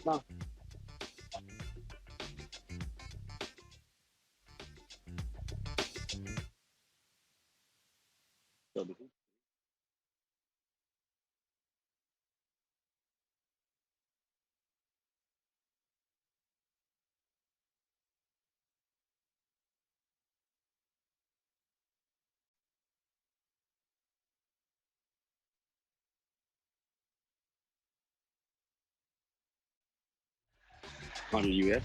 now. So this is on the US.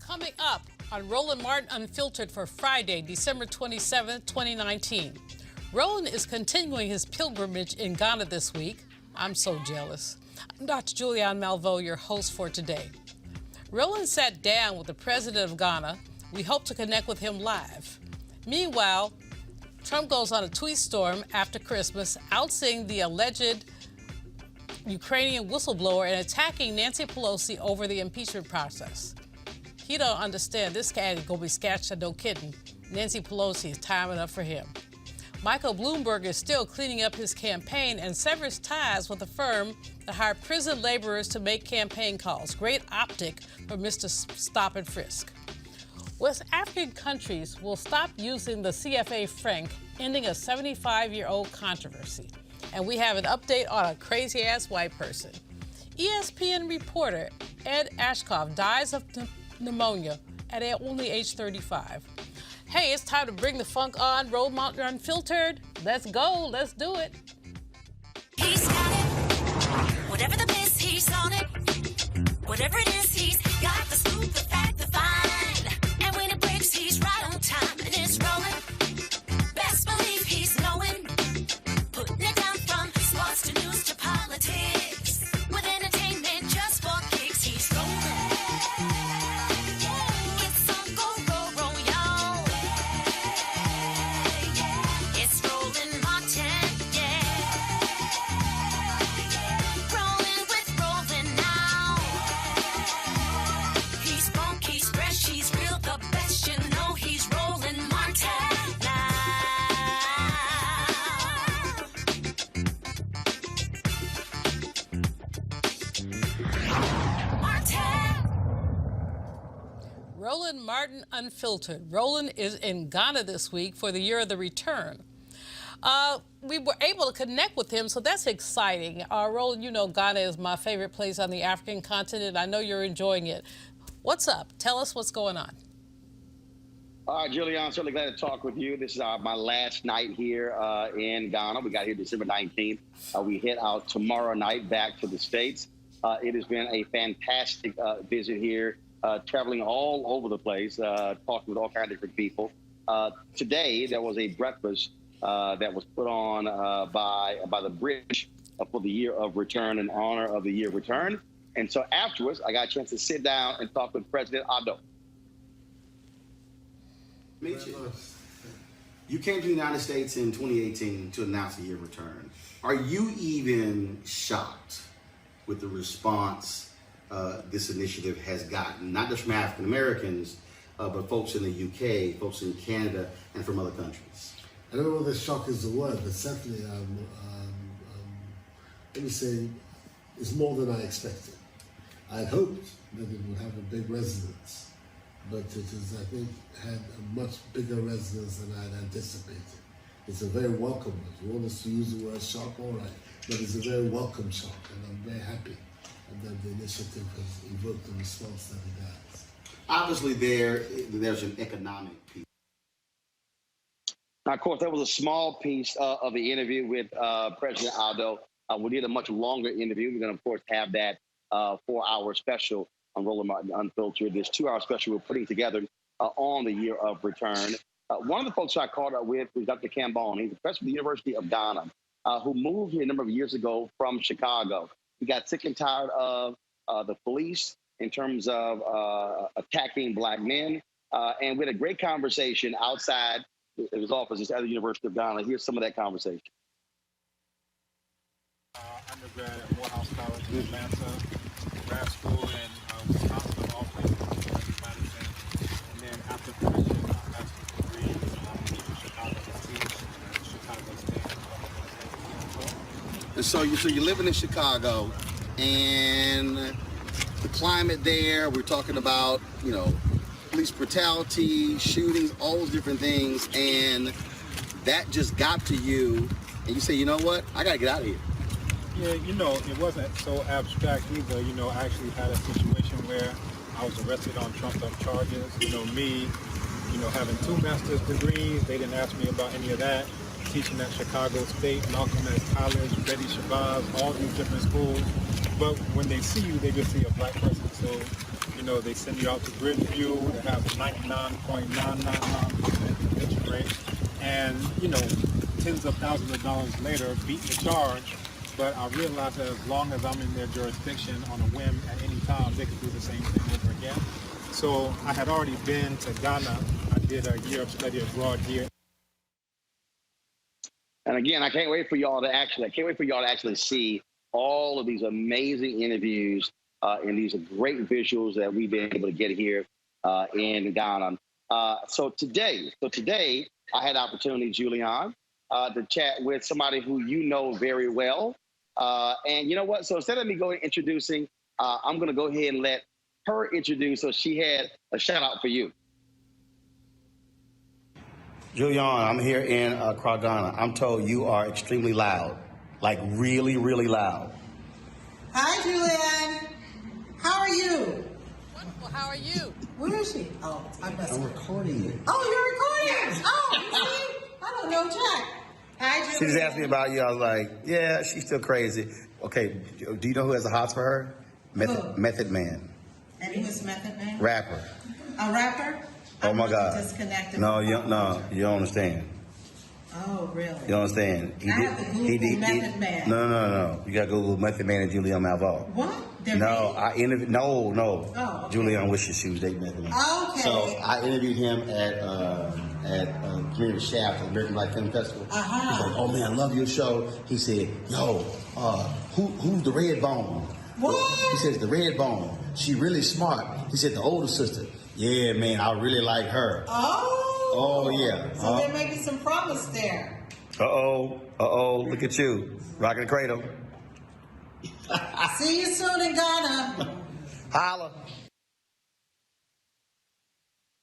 Coming up on Roland Martin Unfiltered for Friday, December 27, 2019. Roland is continuing his pilgrimage in Ghana this week. I'm so jealous. I'm Dr. Julianne Malveaux, your host for today. Roland sat down with the president of Ghana. We hope to connect with him live. Meanwhile, Trump goes on a tweet storm after Christmas, ousting the alleged Ukrainian whistleblower and attacking Nancy Pelosi over the impeachment process. He don't understand this cat is going to be scratched and no kidding. Nancy Pelosi is timing up for him. Michael Bloomberg is still cleaning up his campaign and severs ties with a firm that hired prison laborers to make campaign calls. Great optic for Mr. Stop and Frisk. West African countries will stop using the CFA franc, ending a 75-year-old controversy. And we have an update on a crazy-ass white person. ESPN reporter Ed Ashkoff dies of pneumonia at only age 35. Hey, it's time to bring the funk on. Roland Martin Unfiltered. Let's go. Let's do it. He's got it. Whatever the piss, he's on it. Whatever it is, he's got the scoop, the fact, the find. And when it breaks, he's right on time and it's rolling. Best believe he's knowing. Putting it down from sports to news to politics. With entertainment just for kicks, he's rolling. It's on go, y'all. It's Roland Martin, yeah. Roland Martin Unfiltered. Roland is in Ghana this week for the Year of the Return. We were able to connect with him, so that's exciting. Roland, you know Ghana is my favorite place on the African continent. I know you're enjoying it. What's up? Tell us what's going on. All right, Julian, certainly glad to talk with you. This is my last night here in Ghana. We got here December 19th. We head out tomorrow night back to the States. It has been a fantastic visit here, traveling all over the place, talking with all kinds of different people. Today, there was a breakfast that was put on by the British for the Year of Return in honor of the Year of Return. And so afterwards, I got a chance to sit down and talk with President Addo. You came to the United States in 2018 to announce the Year of Return. Are you even shocked with the response this initiative has gotten, not just from African Americans, but folks in the UK, folks in Canada, and from other countries? I don't know whether shock is the word, but certainly, let me say, it's more than I expected. I hoped that it would have a big resonance, but it has, I think, had a much bigger resonance than I had anticipated. It's a very welcome one. If you want us to use the word shock, all right, but it's a very welcome shock, and I'm very happy that the initiative has evoked the response that it has. Obviously, there's an economic piece. Now, of course, that was a small piece of the interview with President Addo. We did a much longer interview. We're going to, of course, have that 4-hour special on Roland Martin Unfiltered. This 2-hour special we're putting together on the Year of Return. One of the folks I caught up with was Dr. Cambone. He's the president of the University of Ghana, who moved here a number of years ago from Chicago. He got sick and tired of the police in terms of attacking Black men. And we had a great conversation outside his office at the University of Ghana. Here's some of that conversation. Undergrad at Morehouse College in Atlanta, grad school in Wisconsin, Albany, Madison, and then after finishing my master's degree, I came to Chicago to teach at Chicago State. And so you're living in Chicago, and the climate there, we're talking about, police brutality, shootings, all those different things, and that just got to you, and you say, you know what, I gotta get out of here. Yeah, it wasn't so abstract either. I actually had a situation where I was arrested on trumped-up charges. Me, having 2 master's degrees, they didn't ask me about any of that. Teaching at Chicago State, Malcolm X College, Betty Shabazz, all these different schools. But when they see you, they just see a Black person. So, they send you out to Bridgeview that have 99.999% conviction rate. And, tens of thousands of dollars later, beating the charge. But I realized that as long as I'm in their jurisdiction on a whim at any time, they could do the same thing over again. So I had already been to Ghana. I did a year of study abroad here. And again, I can't wait for y'all to actually see all of these amazing interviews and these great visuals that we've been able to get here in Ghana. So today, I had the opportunity, Julian, to chat with somebody who you know very well. And you know what? So instead of me going introducing, I'm going to go ahead and let her introduce. So she had a shout out for you. Julian, I'm here in Accra, Ghana. I'm told you are extremely loud, like really, really loud. Hi, Julianne. How are you? Wonderful. How are you? Where is she? Oh, I'm recording you. Oh, you're recording. Oh, see? I don't know Jack. Hi, Julianne. She just asked me about you. I was like, yeah, she's still crazy. Okay, do you know who has the hots for her? Method Man. And who's Method Man? Rapper. A rapper? Oh my God. Disconnected. No, you don't understand. Oh, really? You don't understand. I have to Google Method Man. No. You got to Google Method Man and Julian Malval. What? No, I interviewed. No. Oh, okay. Julian wishes she was dating Method Man. Okay. So I interviewed him at Community Shaft at American Black Film Festival. Uh-huh. He's like, oh man, I love your show. He said, yo, who's the red bone? What? He says the red bone. She really smart. He said the older sister. Yeah, man, I really like her. Oh. Yeah. So there may be some promise there. Uh-oh. Look at you. Rocking the cradle. See you soon in Ghana. Holla.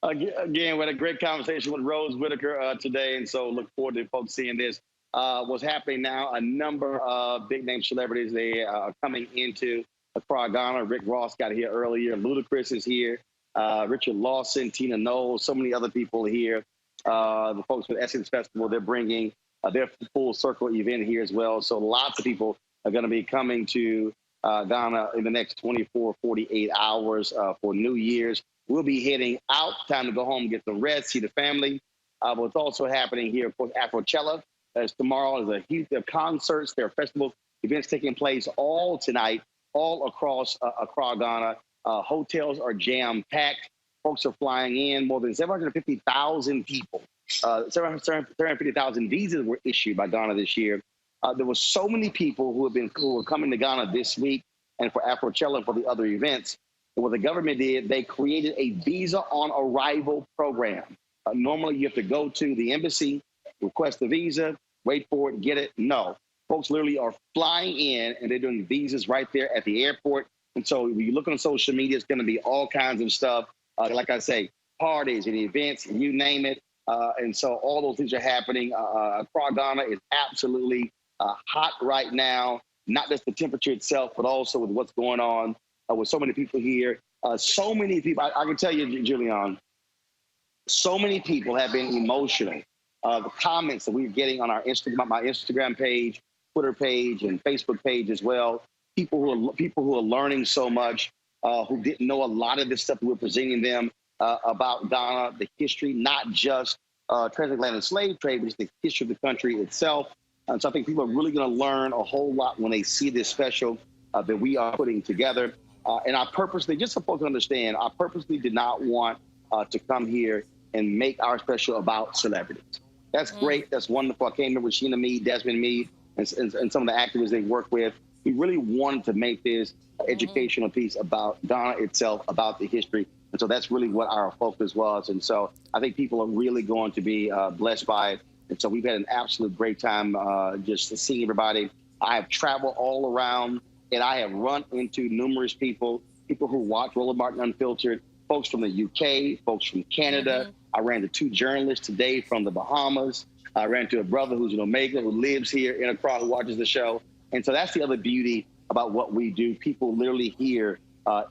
Again, we had a great conversation with Rose Whitaker today, and so look forward to folks seeing this. What's happening now, a number of big-name celebrities, they are coming into Accra, Ghana. Rick Ross got here earlier. Ludacris is here. Richard Lawson, Tina Knowles, so many other people here. The folks with Essence Festival, they're bringing their full circle event here as well. So lots of people are going to be coming to Ghana in the next 24, 48 hours for New Year's. We'll be heading out. Time to go home, get some rest, see the family. What's also happening here, of course, Afrochella. As tomorrow is a huge concerts, there are festivals, events taking place all tonight, all across Accra, Ghana. Hotels are jam-packed. Folks are flying in. More than 750,000 people. 750,000 visas were issued by Ghana this year. There were so many people who were coming to Ghana this week and for Afrochella and for the other events. And what the government did, they created a visa on arrival program. Normally, you have to go to the embassy, request a visa, wait for it, get it. No, folks literally are flying in and they're doing visas right there at the airport. And so when you look on social media, it's going to be all kinds of stuff. Like I say, parties and events, you name it. And so all those things are happening. Accra, Ghana is absolutely hot right now, not just the temperature itself, but also with what's going on with so many people here. So many people, I can tell you, Julian, so many people have been emotional. The comments that we're getting on our Instagram, my Instagram page, Twitter page, and Facebook page as well. People who are learning so much, who didn't know a lot of this stuff that we're presenting them about Ghana, the history, not just transatlantic slave trade, but just the history of the country itself. And so I think people are really going to learn a whole lot when they see this special that we are putting together. And I purposely, just so folks understand, I purposely did not want to come here and make our special about celebrities. That's great. That's wonderful. I came here with Sheena Mead, Desmond Mead, and some of the activists they work with. We really wanted to make this educational piece about Ghana itself, about the history. And so that's really what our focus was. And so I think people are really going to be blessed by it. And so we've had an absolute great time just seeing everybody. I have traveled all around, and I have run into numerous people who watch Roland Martin Unfiltered, folks from the UK, folks from Canada. I ran into 2 journalists today from the Bahamas. I ran into a brother who's in Omega who lives here in Accra who watches the show. And so that's the other beauty about what we do. People literally here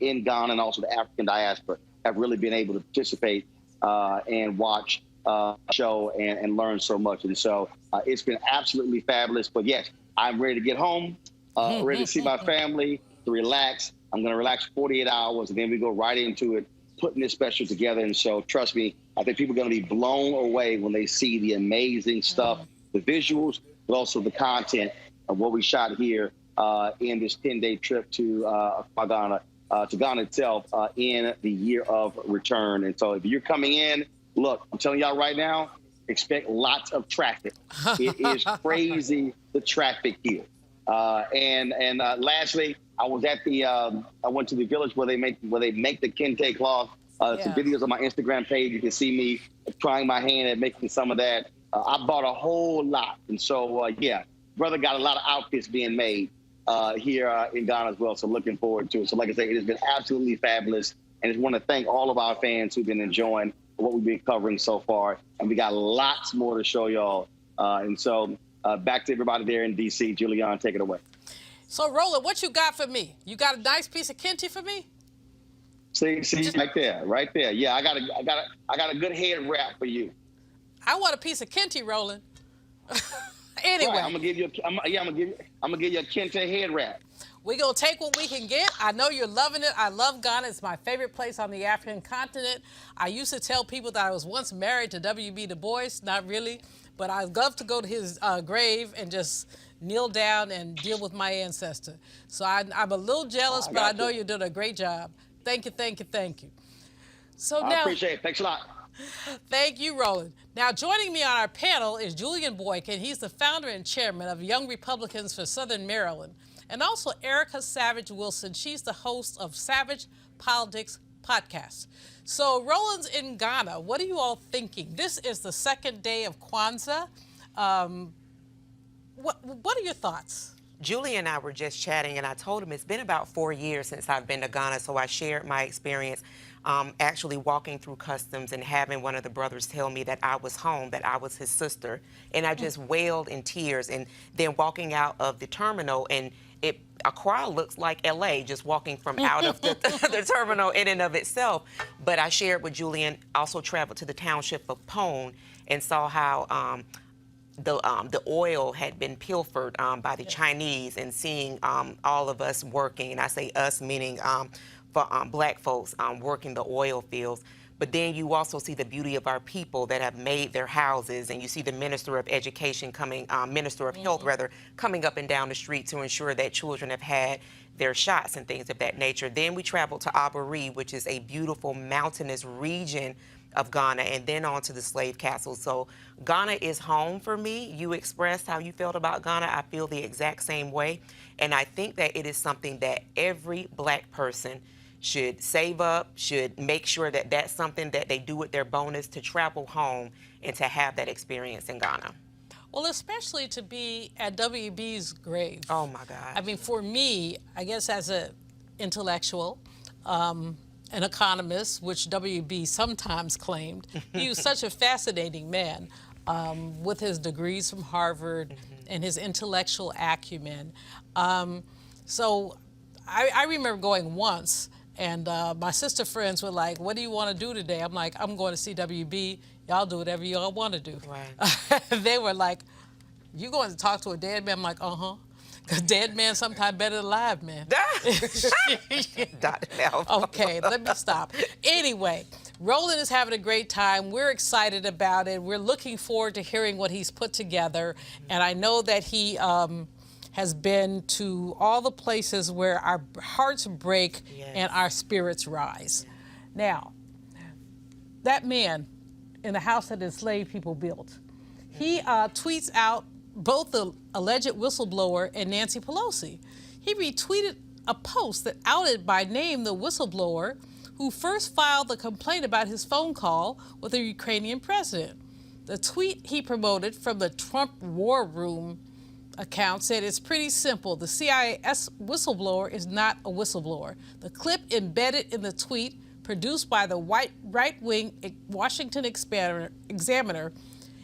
in Ghana and also the African diaspora have really been able to participate and watch the show and learn so much. And so it's been absolutely fabulous. But yes, I'm ready to get home, ready to see my family, to relax. I'm going to relax 48 hours, and then we go right into it, putting this special together. And so trust me, I think people are going to be blown away when they see the amazing stuff, the visuals, but also the content of what we shot here in this 10-day trip to Ghana itself in the year of return. And so if you're coming in, look, I'm telling y'all right now, expect lots of traffic. It is crazy, the traffic here. And lastly, I was at the I went to the village where they make the kente cloth. Some videos on my Instagram page. You can see me trying my hand at making some of that. I bought a whole lot, and so yeah, brother got a lot of outfits being made here in Ghana as well. So looking forward to it. So like I say, it has been absolutely fabulous, and I just want to thank all of our fans who've been enjoying what we've been covering so far, and we got lots more to show y'all. And so back to everybody there in DC. Julian, take it away. So, Roland, what you got for me? You got a nice piece of kente for me? See, right there. Yeah, I got a good head wrap for you. I want a piece of kente, Roland. Anyway, right, I'm gonna give you a kente head wrap. We're gonna take what we can get. I know you're loving it. I love Ghana. It's my favorite place on the African continent. I used to tell people that I was once married to W.B. Du Bois. Not really, but I'd love to go to his grave and just kneel down and deal with my ancestor. So I'm a little jealous, but I know you're doing a great job. Thank you, thank you, thank you. So I appreciate it. Thanks a lot. Thank you, Roland. Now, joining me on our panel is Julian Boykin. He's the founder and chairman of Young Republicans for Southern Maryland. And also Erica Savage Wilson. She's the host of Savage Politics Podcast. So Roland's in Ghana. What are you all thinking? This is the second day of Kwanzaa. What are your thoughts? Julie and I were just chatting, and I told him it's been about 4 years since I've been to Ghana, so I shared my experience. actually walking through customs and having one of the brothers tell me that I was home, that I was his sister. And I just wailed in tears. And then walking out of the terminal, and Accra looks like LA, just walking from out of the terminal in and of itself. But I shared with Julian, also traveled to the township of Pone and saw how the oil had been pilfered by the Chinese, and seeing all of us working, and I say us meaning for black folks working the oil fields. But then you also see the beauty of our people that have made their houses, and you see the Minister of Education coming, Minister of Health rather, coming up and down the street to ensure that children have had their shots and things of that nature. Then we traveled to Aburi, which is a beautiful mountainous region of Ghana, and then on to the slave castles. So Ghana is home for me. You expressed how you felt about Ghana. I feel the exact same way. And I think that it is something that every black person should save up, should make sure that that's something that they do with their bonus, to travel home and to have that experience in Ghana. Well, especially to be at WB's grave. Oh, my God. I mean, for me, I guess as an intellectual, an economist, which WB sometimes claimed, he was such a fascinating man with his degrees from Harvard and his intellectual acumen. So I remember going once, and my sister friends were like, "What do you want to do today?" I'm like, "I'm going to see WB. Y'all do whatever y'all want to do." Right. They were like, "You going to talk to a dead man?" I'm like, "Uh-huh." Because dead man sometimes better than live man. Okay, let me stop. Anyway, Roland is having a great time. We're excited about it. We're looking forward to hearing what he's put together. And I know that he has been to all the places where our hearts break and our spirits rise. Now, that man in the house that enslaved people built, he tweets out both the alleged whistleblower and Nancy Pelosi. He retweeted a post that outed by name the whistleblower who first filed the complaint about his phone call with the Ukrainian president. The tweet he promoted from the Trump War Room account said, "It's pretty simple. The CIA whistleblower is not a whistleblower." The clip embedded in the tweet, produced by the right-wing Washington Examiner,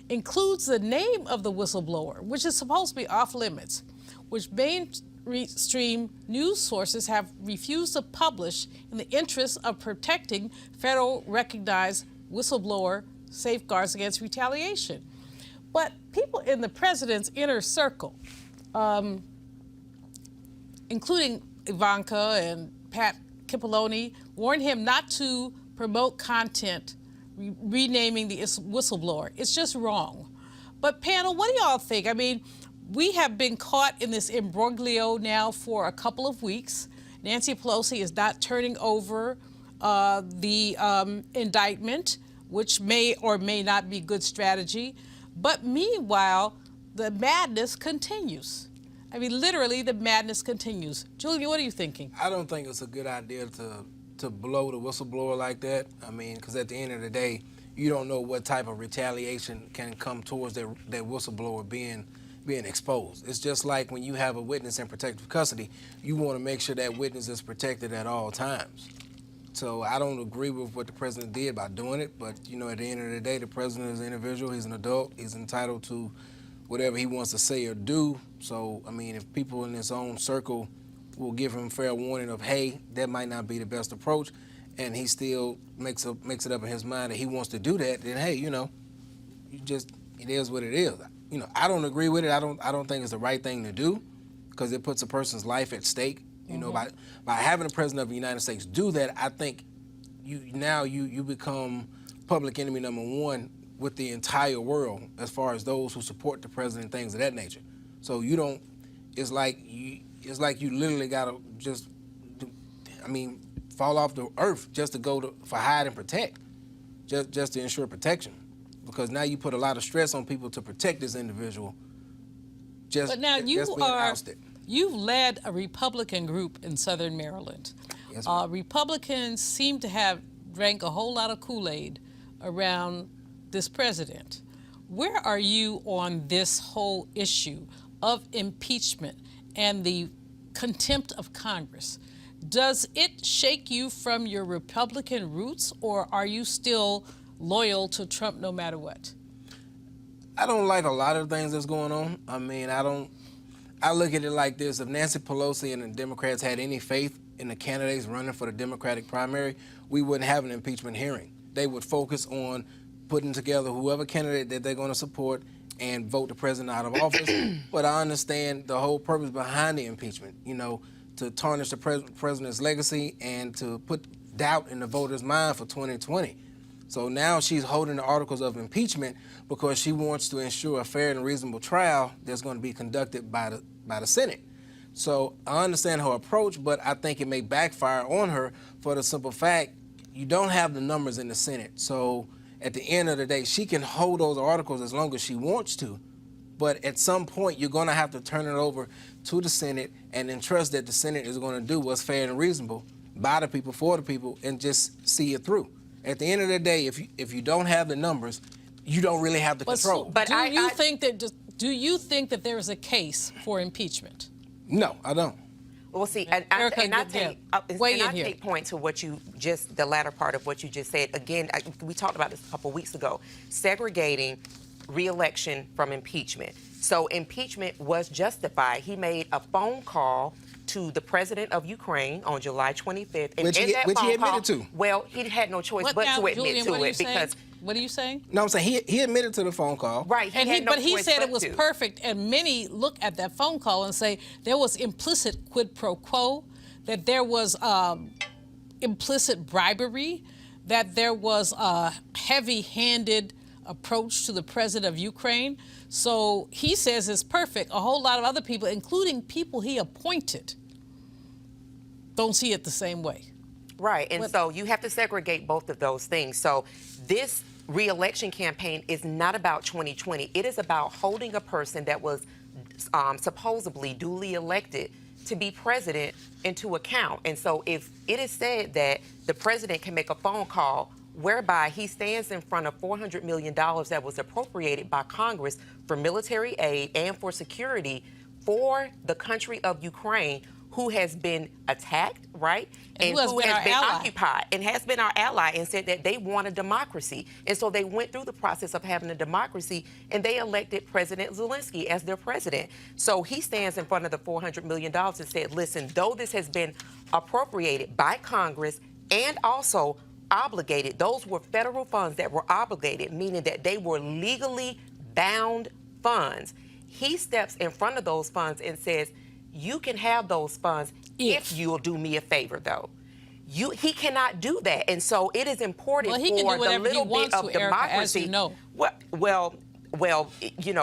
includes the name of the whistleblower, which is supposed to be off limits, which mainstream news sources have refused to publish in the interest of protecting federal recognized whistleblower safeguards against retaliation. But people in the president's inner circle, including Ivanka and Pat Cipollone, warned him not to promote content renaming the whistleblower. It's just wrong. But panel, what do y'all think? I mean, we have been caught in this imbroglio now for a couple of weeks. Nancy Pelosi is not turning over the indictment, which may or may not be good strategy. But meanwhile, the madness continues. I mean, literally, the madness continues. Julia, what are you thinking? I don't think it's a good idea to blow the whistleblower like that. I mean, because at the end of the day, you don't know what type of retaliation can come towards that whistleblower being exposed. It's just like when you have a witness in protective custody, you want to make sure that witness is protected at all times. So I don't agree with what the president did by doing it, but you know, at the end of the day, the president is an individual, he's an adult, he's entitled to whatever he wants to say or do. So, I mean, if people in his own circle will give him fair warning of, hey, that might not be the best approach, and he still makes it up in his mind that he wants to do that, then hey, you know, it is what it is. You know, I don't agree with it. I don't think it's the right thing to do, because it puts a person's life at stake. You know, by having the president of the United States do that, I think you become public enemy number one with the entire world as far as those who support the president and things of that nature. So you don't. It's like you literally gotta fall off the earth just to go for hide and protect, just to ensure protection, because now you put a lot of stress on people to protect this individual. But now you've led a Republican group in Southern Maryland. Yes, Republicans seem to have drank a whole lot of Kool-Aid around this president. Where are you on this whole issue of impeachment and the contempt of Congress? Does it shake you from your Republican roots, or are you still loyal to Trump no matter what? I don't like a lot of things that's going on. I mean, I look at it like this. If Nancy Pelosi and the Democrats had any faith in the candidates running for the Democratic primary, we wouldn't have an impeachment hearing. They would focus on putting together whoever candidate that they're going to support and vote the president out of office. But I understand the whole purpose behind the impeachment, to tarnish the president's legacy and to put doubt in the voters' mind for 2020. So now she's holding the articles of impeachment because she wants to ensure a fair and reasonable trial that's going to be conducted by the Senate. So I understand her approach, but I think it may backfire on her for the simple fact you don't have the numbers in the Senate. So at the end of the day, she can hold those articles as long as she wants to, but at some point you're going to have to turn it over to the Senate and then trust that the Senate is going to do what's fair and reasonable by the people, for the people, and just see it through. At the end of the day, if you don't have the numbers, you don't really have the control. But do you think that there is a case for impeachment? No, I don't. Well, see, and I take point to what you just, the latter part of what you just said. Again, we talked about this a couple weeks ago, segregating re-election from impeachment. So impeachment was justified. He made a phone call to the president of Ukraine on July 25th. And which he admitted to. Well, he had no choice but to admit to it because... What are you saying? No, I'm saying he admitted to the phone call. Right. But he said it was perfect, and many look at that phone call and say there was implicit quid pro quo, that there was implicit bribery, that there was a heavy-handed approach to the president of Ukraine. So he says it's perfect. A whole lot of other people, including people he appointed, don't see it the same way. Right, and so you have to segregate both of those things. So this re-election campaign is not about 2020. It is about holding a person that was supposedly duly elected to be president into account. And so if it is said that the president can make a phone call whereby he stands in front of $400 million that was appropriated by Congress for military aid and for security for the country of Ukraine, who has been attacked, right? And who has been occupied and has been our ally, and said that they want a democracy. And so they went through the process of having a democracy, and they elected President Zelensky as their president. So he stands in front of the $400 million and said, listen, though this has been appropriated by Congress and also obligated, those were federal funds that were obligated, meaning that they were legally bound funds. He steps in front of those funds and says, you can have those funds if you'll do me a favor, though. He cannot do that. And so it is important for the little bit of democracy. As you know. Well,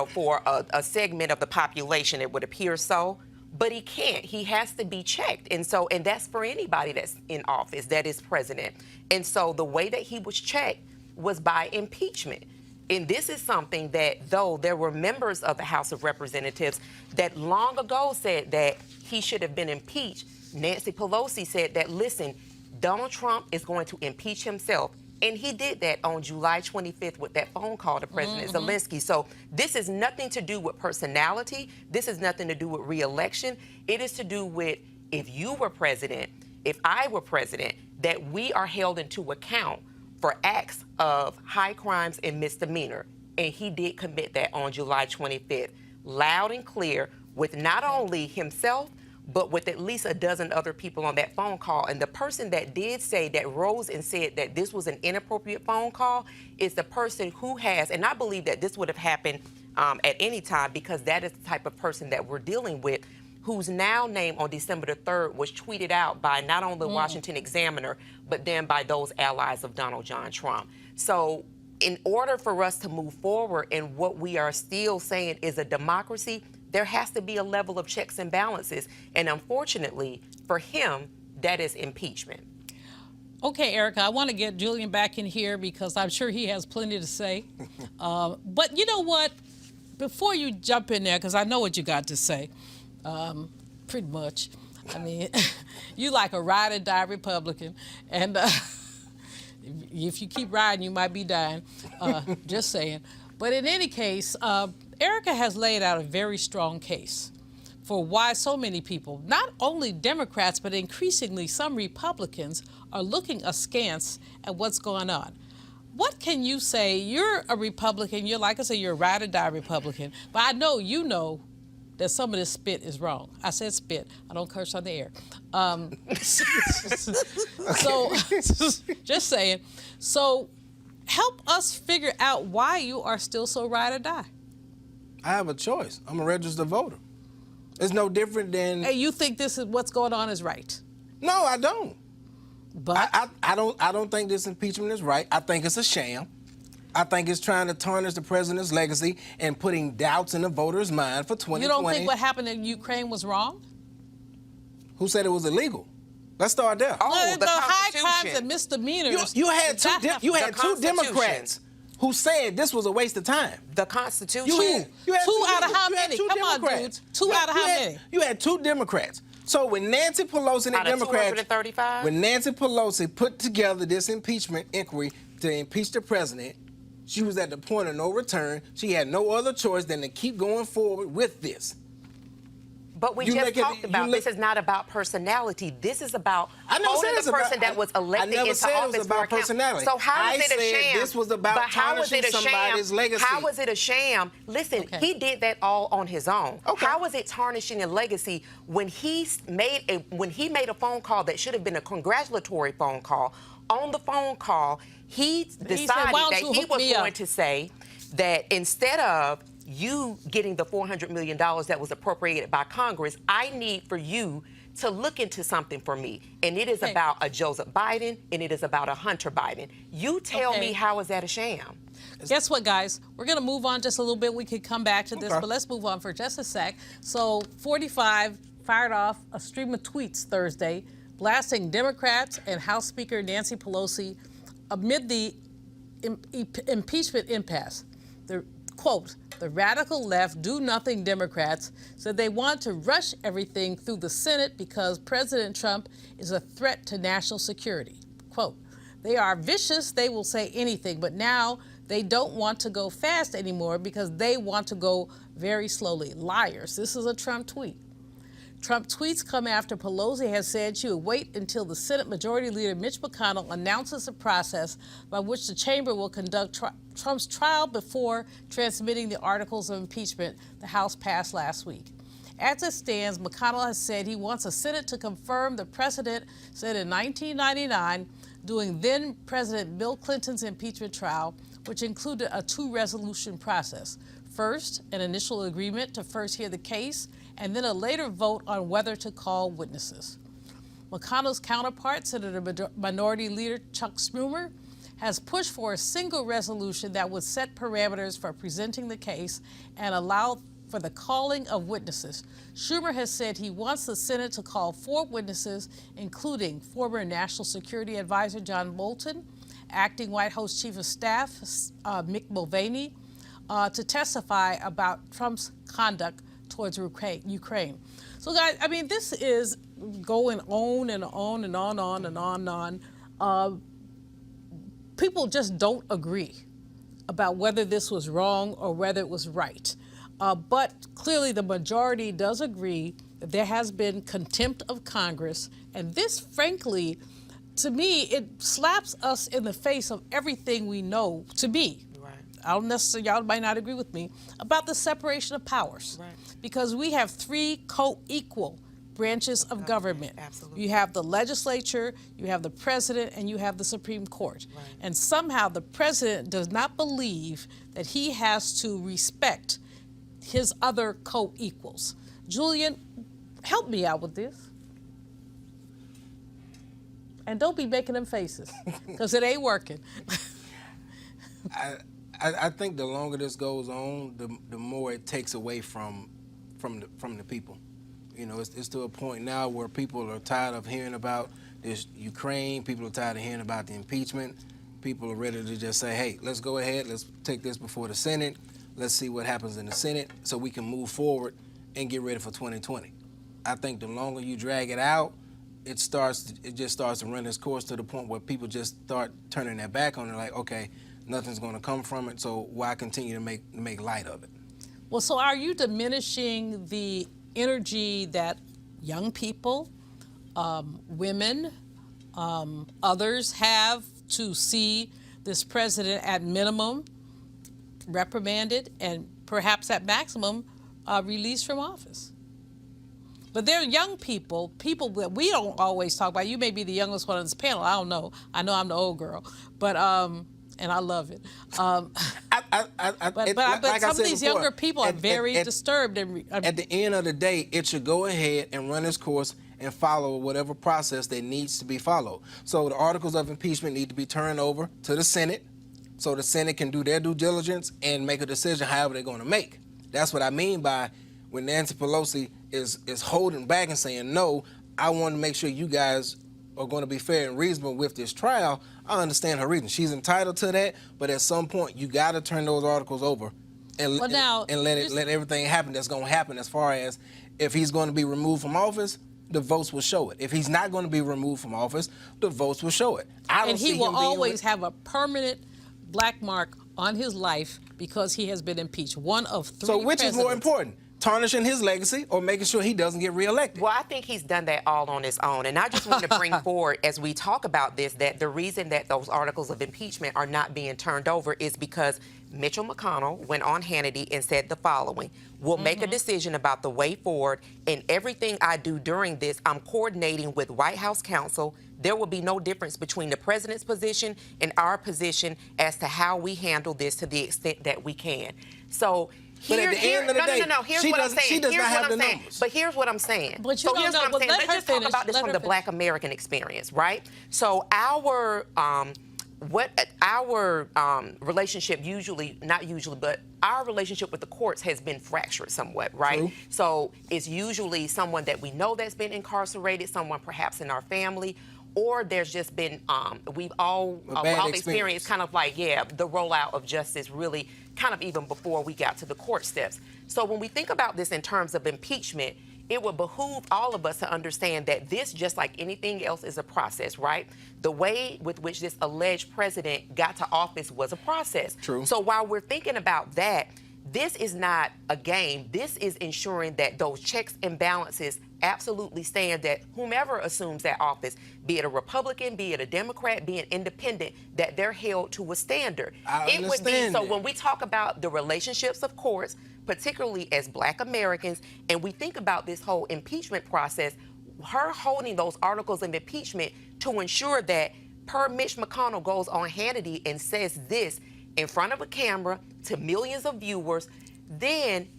for a segment of the population, it would appear so. But he can't. He has to be checked. And that's for anybody that's in office, that is president. And so the way that he was checked was by impeachment. And this is something that, though there were members of the House of Representatives that long ago said that he should have been impeached, Nancy Pelosi said that, listen, Donald Trump is going to impeach himself. And he did that on July 25th with that phone call to President Zelensky. So this is nothing to do with personality. This is nothing to do with re-election. It is to do with, if you were president, if I were president, that we are held into account for acts of high crimes and misdemeanor. And he did commit that on July 25th, loud and clear, with not only himself, but with at least a dozen other people on that phone call. And the person that did say, that rose and said that this was an inappropriate phone call, is the person who has, and I believe that this would have happened at any time, because that is the type of person that we're dealing with, whose now name on December the 3rd was tweeted out by not only the Washington Examiner, but then by those allies of Donald John Trump. So in order for us to move forward in what we are still saying is a democracy, there has to be a level of checks and balances. And unfortunately, for him, that is impeachment. Okay, Erica, I want to get Julian back in here because I'm sure he has plenty to say. But you know what? Before you jump in there, because I know what you got to say, pretty much. I mean, you like a ride or die Republican, and if you keep riding, you might be dying. Just saying. But in any case, Erica has laid out a very strong case for why so many people, not only Democrats, but increasingly some Republicans, are looking askance at what's going on. What can you say? You're a Republican. You're, like I say, you're a ride or die Republican. But I know you know that some of this spit is wrong. I said spit. I don't curse on the air. So, just saying. So, help us figure out why you are still so ride or die. I have a choice. I'm a registered voter. It's no different than... Hey, you think this is what's going on is right? No, I don't. But I don't think this impeachment is right. I think it's a sham. I think it's trying to tarnish the president's legacy and putting doubts in the voters' mind for 2020. You don't think what happened in Ukraine was wrong? Who said it was illegal? Let's start there. Oh, the high crimes and misdemeanors. You had two Democrats who said this was a waste of time. The Constitution. You had two out of how you had many? two Come on, Democrats. dudes. Two out of how many? You had two Democrats. So when Nancy Pelosi and the Out of Democrats, 235? when Nancy Pelosi put together this impeachment inquiry to impeach the president, she was at the point of no return. She had no other choice than to keep going forward with this. But we just talked about this is not about personality. This is about holding the person that was elected into office. I never said it was about personality. So how is it a sham? This was about tarnishing somebody's legacy. How was it a sham? Listen, he did that all on his own. Okay. How was it tarnishing a legacy when he made a phone call that should have been a congratulatory phone call? On the phone call, he decided that he was going to say that instead of you getting the $400 million that was appropriated by Congress, I need for you to look into something for me. And it is about a Joseph Biden, and it is about a Hunter Biden. You tell me, how is that a sham? Guess what, guys? We're going to move on just a little bit. We could come back to this, but let's move on for just a sec. So 45 fired off a stream of tweets Thursday, blasting Democrats and House Speaker Nancy Pelosi amid the impeachment impasse. The quote, the radical left do-nothing Democrats said they want to rush everything through the Senate because President Trump is a threat to national security. Quote, they are vicious, they will say anything, but now they don't want to go fast anymore because they want to go very slowly. Liars. This is a Trump tweet. Trump tweets come after Pelosi has said she would wait until the Senate Majority Leader Mitch McConnell announces a process by which the chamber will conduct Trump's trial before transmitting the articles of impeachment the House passed last week. As it stands, McConnell has said he wants the Senate to confirm the precedent set in 1999 during then-President Bill Clinton's impeachment trial, which included a two-resolution process. First, an initial agreement to first hear the case, and then a later vote on whether to call witnesses. McConnell's counterpart, Senator Minority Leader Chuck Schumer, has pushed for a single resolution that would set parameters for presenting the case and allow for the calling of witnesses. Schumer has said he wants the Senate to call 4 witnesses, including former National Security Advisor John Bolton, acting White House Chief of Staff Mick Mulvaney, to testify about Trump's conduct towards Ukraine. So, guys, I mean, this is going on and on and on and on. People just don't agree about whether this was wrong or whether it was right. But clearly the majority does agree that there has been contempt of Congress. And this, frankly, to me, it slaps us in the face of everything we know to be. I don't necessarily, y'all might not agree with me, about the separation of powers. Right. Because we have 3 co-equal branches of government. Absolutely. You have the legislature, you have the president, and you have the Supreme Court. Right. And somehow the president does not believe that he has to respect his other co-equals. Julian, help me out with this. And don't be making them faces, because it ain't working. I think the longer this goes on, the more it takes away from the people. You know, it's to a point now where people are tired of hearing about this Ukraine. People are tired of hearing about the impeachment. People are ready to just say, hey, let's go ahead. Let's take this before the Senate. Let's see what happens in the Senate so we can move forward and get ready for 2020. I think the longer you drag it out, it just starts to run its course to the point where people just start turning their back on it, like, okay, nothing's going to come from it, so why continue to make light of it? Well, so are you diminishing the energy that young people, women, others have to see this president at minimum reprimanded and perhaps at maximum released from office. But they're young people that we don't always talk about. You may be the youngest one on this panel. I don't know. I know I'm the old girl, but and I love it. But some of these younger people are very disturbed. At the end of the day, it should go ahead and run its course and follow whatever process that needs to be followed. So the articles of impeachment need to be turned over to the Senate so the Senate can do their due diligence and make a decision however they're going to make. That's what I mean by when Nancy Pelosi is holding back and saying, no, I want to make sure you guys are going to be fair and reasonable with this trial. I understand her reason. She's entitled to that, but at some point you got to turn those articles over and let everything happen that's going to happen as far as if he's going to be removed from office, the votes will show it. If he's not going to be removed from office, the votes will show it. And he will always have a permanent black mark on his life because he has been impeached. One of three So which presidents. is more important? Tarnishing his legacy or making sure he doesn't get reelected? Well, I think he's done that all on his own. And I just want to bring forward, as we talk about this, that the reason that those articles of impeachment are not being turned over is because Mitchell McConnell went on Hannity and said the following: we'll make a decision about the way forward, and everything I do during this, I'm coordinating with White House counsel. There will be no difference between the president's position and our position as to how we handle this to the extent that we can. So but at the end of the day, here's what I'm saying. She does not have the numbers. But here's what I'm saying. But you don't know. Let's just talk about this from the Black American experience, right? So our relationship but our relationship with the courts has been fractured somewhat, right? True. So it's usually someone that we know that's been incarcerated, someone perhaps in our family, or there's just been, we've all experienced kind of like, the rollout of justice really kind of even before we got to the court steps. So when we think about this in terms of impeachment, it would behoove all of us to understand that this, just like anything else, is a process, right? The way with which this alleged president got to office was a process. True. So while we're thinking about that, this is not a game. This is ensuring that those checks and balances absolutely stand, that whomever assumes that office, be it a Republican, be it a Democrat, be it independent, that they're held to a standard. It would be so when we talk about the relationships of courts, particularly as Black Americans, and we think about this whole impeachment process, her holding those articles of impeachment to ensure that per Mitch McConnell goes on Hannity and says this in front of a camera to millions of viewers, then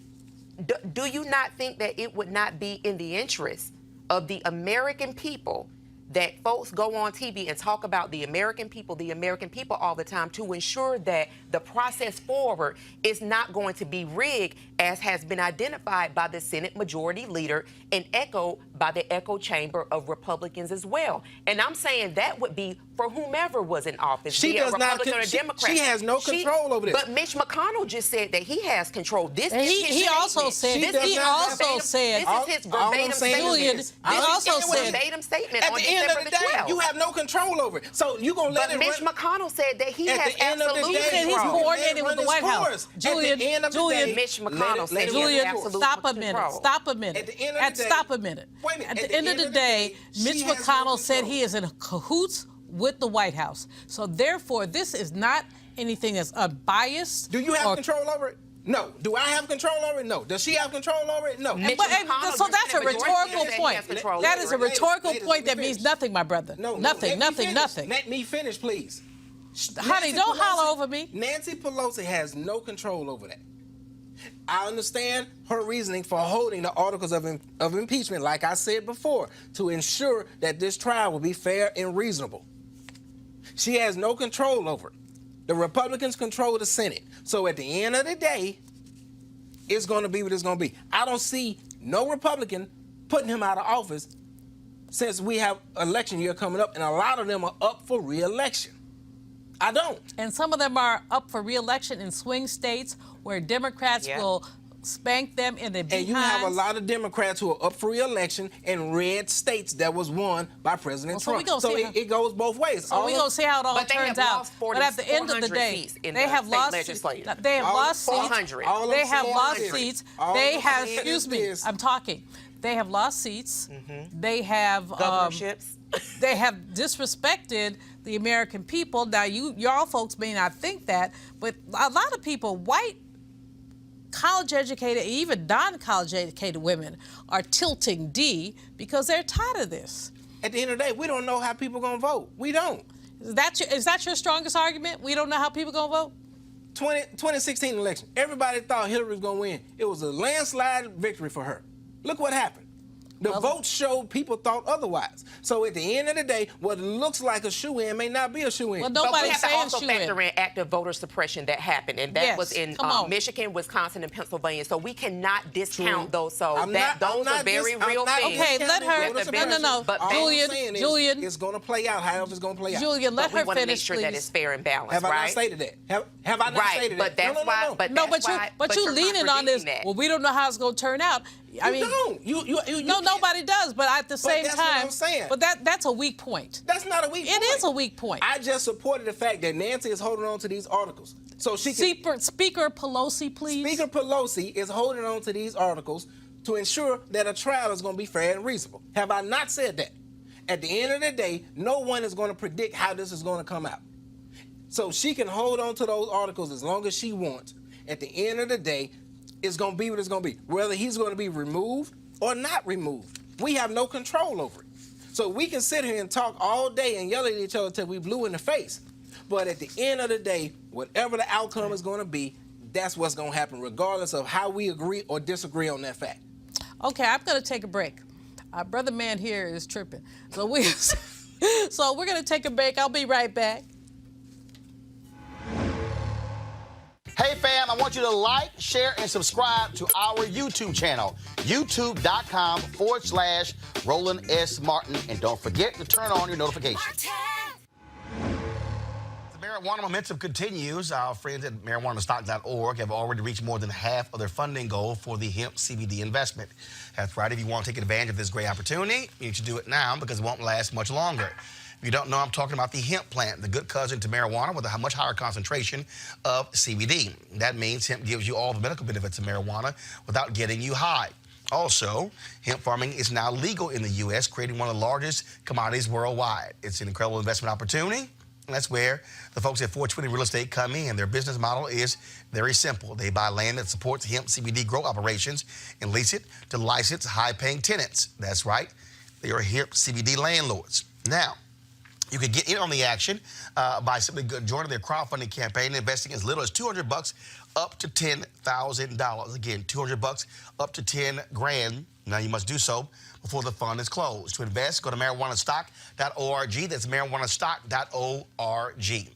do you not think that it would not be in the interest of the American people that folks go on TV and talk about the American people all the time, to ensure that the process forward is not going to be rigged, as has been identified by the Senate Majority Leader and echoed by the echo chamber of Republicans as well? And I'm saying that would be for whomever was in office, She be it does Republican not. or Democrat. She has no control over this. But Mitch McConnell just said that he has control. This And is his he also said. statement. He also said. This is his verbatim statement. Julian, This he is also his said. verbatim statement At on the end December of the the day, 12th. you have no control over it. So you're going to let But it Mitch run. McConnell said that he At has the end of the absolute day, He's control. coordinating with the White House. Julian, Mitch McConnell said he has Julian, absolute stop a control. minute. Stop a minute. At the end of the day- Stop a minute. Wait a minute. At the end of the day, Mitch she has no McConnell said control. he is in cahoots with the White House. So therefore, this is not anything that's unbiased. Do you have or control over it? No. Do I have control over it? No. Does she have control over it? No. Mitch But, McConnell so just that's a said the majority rhetorical said he point. has control That over is a it. rhetorical Ladies, point let that me means finish. nothing, my brother. No, nothing, let me finish. nothing. Let me finish, please. Honey, Nancy don't Pelosi- holler over me. Nancy Pelosi has no control over that. I understand her reasoning for holding the articles of impeachment, like I said before, to ensure that this trial will be fair and reasonable. She has no control over it. The Republicans control the Senate. So at the end of the day, it's going to be what it's going to be. I don't see no Republican putting him out of office since we have election year coming up, and a lot of them are up for re-election. I don't. And some of them are up for re-election in swing states where Democrats will spank them in the behinds. And you have a lot of Democrats who are up for re-election in red states that was won by President Trump. So it goes both ways. So we're going to see how it all turns out. But at the end of the day, they have lost seats. They have lost seats. They have lost seats. They have, excuse me, I'm talking. They have lost seats. They have governorships. They have disrespected the American people. Now, y'all folks may not think that, but a lot of people, white, college-educated, even non-college-educated women are tilting D because they're tired of this. At the end of the day, we don't know how people are going to vote. We don't. Is that your strongest argument? We don't know how people are going to vote? 2016 election, everybody thought Hillary was going to win. It was a landslide victory for her. Look what happened. The votes showed people thought otherwise. So at the end of the day, what looks like a shoe-in may not be a shoe-in. Well, but we have to also factor in active voter suppression that happened, and that was in Michigan, Wisconsin, and Pennsylvania. So we cannot discount those. So those are very real things. Okay, let her. No. But Julian, it's going to play out however it's going to play out. Julian, let her finish, we want to make sure that it's fair and balanced, Have I not stated that? Have I not stated that? But that's why. But you leaning on this. Well, we don't know how it's going to turn out. I mean, no, nobody does. But at the same time, what I'm saying. But that's a weak point. That's not a weak point. It is a weak point. I just supported the fact that Nancy is holding on to these articles, so she can. Speaker Pelosi, please. Speaker Pelosi is holding on to these articles to ensure that a trial is going to be fair and reasonable. Have I not said that? At the end of the day, no one is going to predict how this is going to come out. So she can hold on to those articles as long as she wants. At the end of the day, it's going to be what it's going to be. Whether he's going to be removed or not removed, we have no control over it. So we can sit here and talk all day and yell at each other till we blue in the face. But at the end of the day, whatever the outcome is going to be, that's what's going to happen, regardless of how we agree or disagree on that fact. Okay, I'm going to take a break. Our brother man here is tripping. So we're going to take a break. I'll be right back. Hey fam, I want you to like, share, and subscribe to our YouTube channel, youtube.com/Roland S. Martin. And don't forget to turn on your notifications. The marijuana momentum continues. Our friends at marijuanastock.org have already reached more than half of their funding goal for the hemp CBD investment. That's right. If you want to take advantage of this great opportunity, you need to do it now because it won't last much longer. If you don't know, I'm talking about the hemp plant, the good cousin to marijuana with a much higher concentration of CBD. That means hemp gives you all the medical benefits of marijuana without getting you high. Also, hemp farming is now legal in the U.S., creating one of the largest commodities worldwide. It's an incredible investment opportunity. And that's where the folks at 420 Real Estate come in. Their business model is very simple. They buy land that supports hemp CBD grow operations and lease it to licensed high-paying tenants. That's right. They are hemp CBD landlords. Now, you can get in on the action by simply joining their crowdfunding campaign and investing as little as $200 up to $10,000. Again, $200 up to 10 grand. Now you must do so before the fund is closed. To invest, go to marijuanastock.org. That's marijuanastock.org.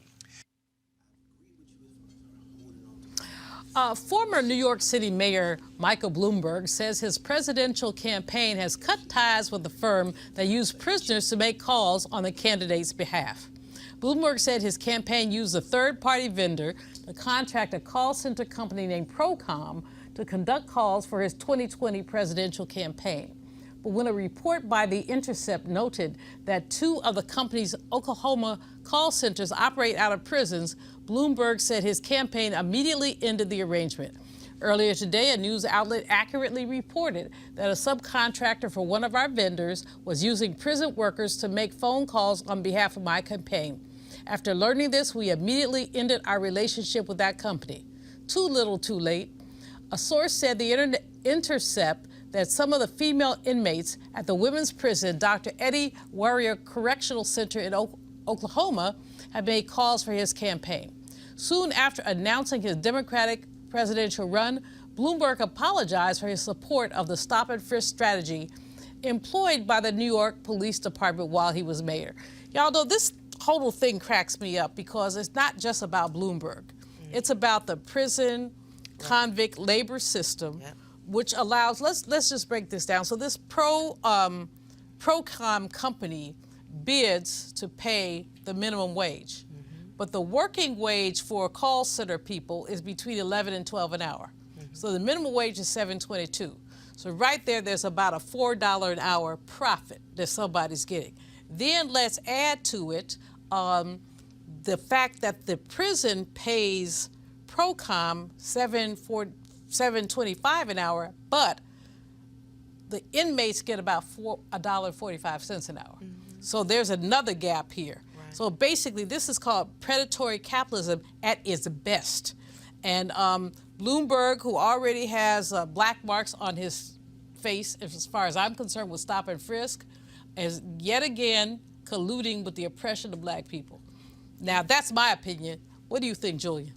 Former New York City Mayor Michael Bloomberg says his presidential campaign has cut ties with the firm that used prisoners to make calls on the candidate's behalf. Bloomberg said his campaign used a third-party vendor to contract a call center company named Procom to conduct calls for his 2020 presidential campaign. But when a report by The Intercept noted that two of the company's Oklahoma call centers operate out of prisons, Bloomberg said his campaign immediately ended the arrangement. Earlier today, a news outlet accurately reported that a subcontractor for one of our vendors was using prison workers to make phone calls on behalf of my campaign. After learning this, we immediately ended our relationship with that company. Too little, too late. A source said The Intercept that some of the female inmates at the women's prison, Dr. Eddie Warrior Correctional Center in Oklahoma, have made calls for his campaign. Soon after announcing his Democratic presidential run, Bloomberg apologized for his support of the stop-and-frisk strategy employed by the New York Police Department while he was mayor. Y'all know this whole thing cracks me up because it's not just about Bloomberg. It's about the prison convict labor system, which allows, let's just break this down. So this Procom company bids to pay the minimum wage. But the working wage for call center people is between 11 and 12 an hour. So the minimum wage is $7.22. So right there's about a $4 an hour profit that somebody's getting. Then let's add to it the fact that the prison pays Procom $7.25 an hour, but the inmates get about $1.45 an hour. So there's another gap here. Right. So basically, this is called predatory capitalism at its best. And Bloomberg, who already has black marks on his face, as far as I'm concerned, with stop and frisk, is yet again colluding with the oppression of black people. Now, that's my opinion. What do you think, Julian?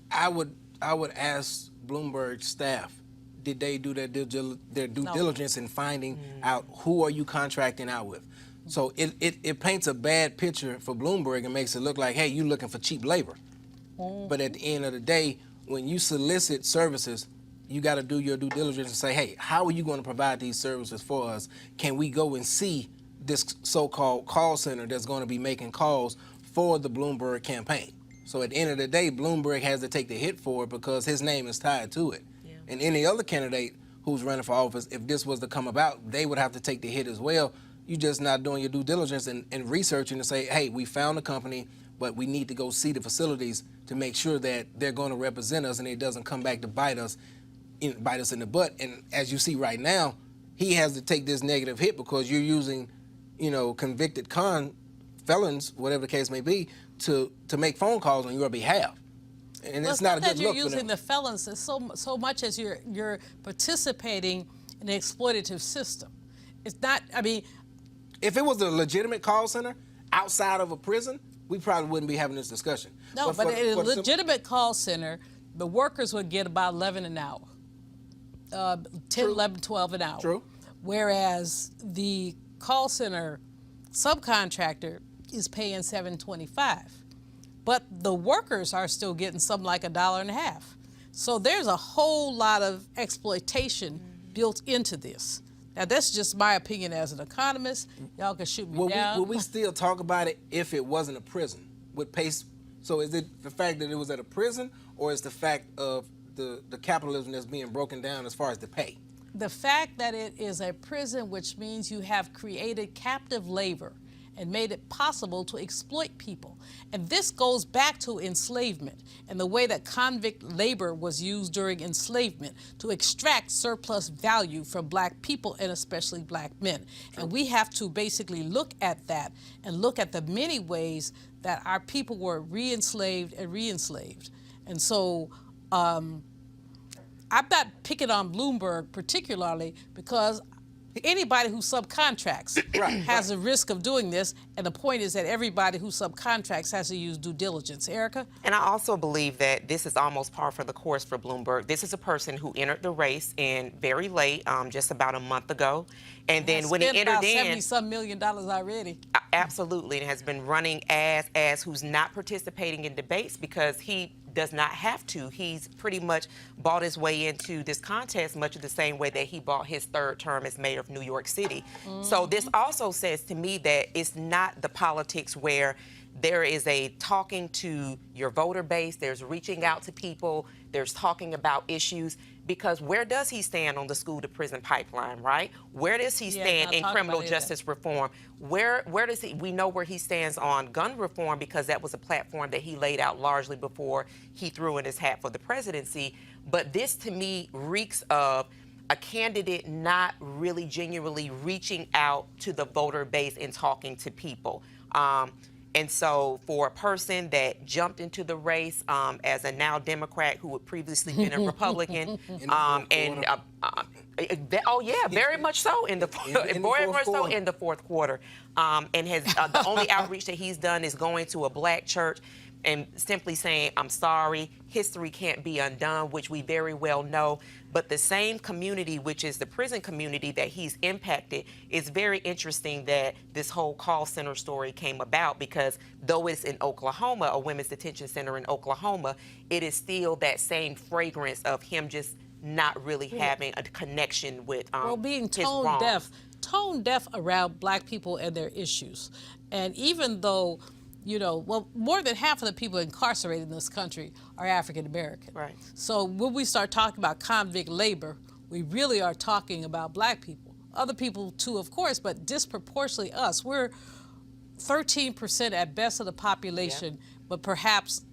I would ask Bloomberg staff, did they do their due diligence in finding out who are you contracting out with? So it paints a bad picture for Bloomberg and makes it look like, hey, you're looking for cheap labor. But at the end of the day, when you solicit services, you got to do your due diligence and say, hey, how are you going to provide these services for us? Can we go and see this so-called call center that's going to be making calls for the Bloomberg campaign? So at the end of the day, Bloomberg has to take the hit for it because his name is tied to it. Yeah. And any other candidate who's running for office, if this was to come about, they would have to take the hit as well. You're just not doing your due diligence and researching to say, hey, we found a company, but we need to go see the facilities to make sure that they're going to represent us and it doesn't come back to bite us in the butt. And as you see right now, he has to take this negative hit because you're using, convicted felons, whatever the case may be, to make phone calls on your behalf. And it's not a good look for them. You're using the felons so much as you're participating in an exploitative system. It's not, if it was a legitimate call center outside of a prison, we probably wouldn't be having this discussion. No, but in a legitimate call center, the workers would get about $11 an hour, 10, 11, 12 an hour. True. Whereas the call center subcontractor is paying $7.25. But the workers are still getting something like $1.50. So there's a whole lot of exploitation built into this. Now, that's just my opinion as an economist. Y'all can shoot me down. Will we still talk about it if it wasn't a prison? So is it the fact that it was at a prison, or is the fact of the capitalism that's being broken down as far as the pay? The fact that it is a prison, which means you have created captive labor and made it possible to exploit people. And this goes back to enslavement and the way that convict labor was used during enslavement to extract surplus value from black people and especially black men. True. And we have to basically look at that and look at the many ways that our people were re-enslaved and re-enslaved. And so I'm not picking on Bloomberg particularly because anybody who subcontracts has a risk of doing this, and the point is that everybody who subcontracts has to use due diligence. Erica? And I also believe that this is almost par for the course for Bloomberg. This is a person who entered the race in very late, just about a month ago. And then when he entered in, $70-some million already. Absolutely, and has been running as who's not participating in debates because he does not have to. He's pretty much bought his way into this contest much of the same way that he bought his third term as mayor of New York City. So this also says to me that it's not the politics where there is a talking to your voter base, there's reaching out to people, there's talking about issues, because where does he stand on the school to prison pipeline, right? Where does he stand in criminal justice reform? Where does he, we know where he stands on gun reform because that was a platform that he laid out largely before he threw in his hat for the presidency. But this to me reeks of a candidate not really genuinely reaching out to the voter base and talking to people. And so for a person that jumped into the race as a now Democrat who had previously been a Republican, very much so in the fourth quarter, and has the only outreach that he's done is going to a black church and simply saying, I'm sorry, history can't be undone, which we very well know. But the same community, which is the prison community that he's impacted, is very interesting that this whole call center story came about because though it's in Oklahoma, a women's detention center in Oklahoma, it is still that same fragrance of him just not really having a connection with being tone deaf around black people and their issues. And even though well, more than half of the people incarcerated in this country are African American. Right. So when we start talking about convict labor, we really are talking about black people. Other people too, of course, but disproportionately us. We're 13% at best of the population, but perhaps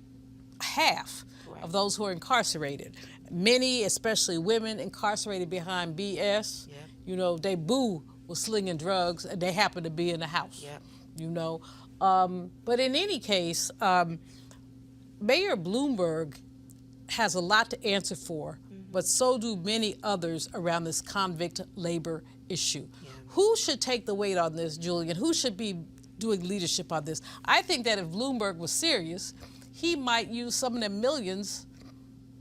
half of those who are incarcerated. Many, especially women, incarcerated behind BS. They boo was slinging drugs and they happen to be in the house. But in any case, Mayor Bloomberg has a lot to answer for, but so do many others around this convict labor issue. Who should take the weight on this, Julian? Who should be doing leadership on this? I think that if Bloomberg was serious, he might use some of the millions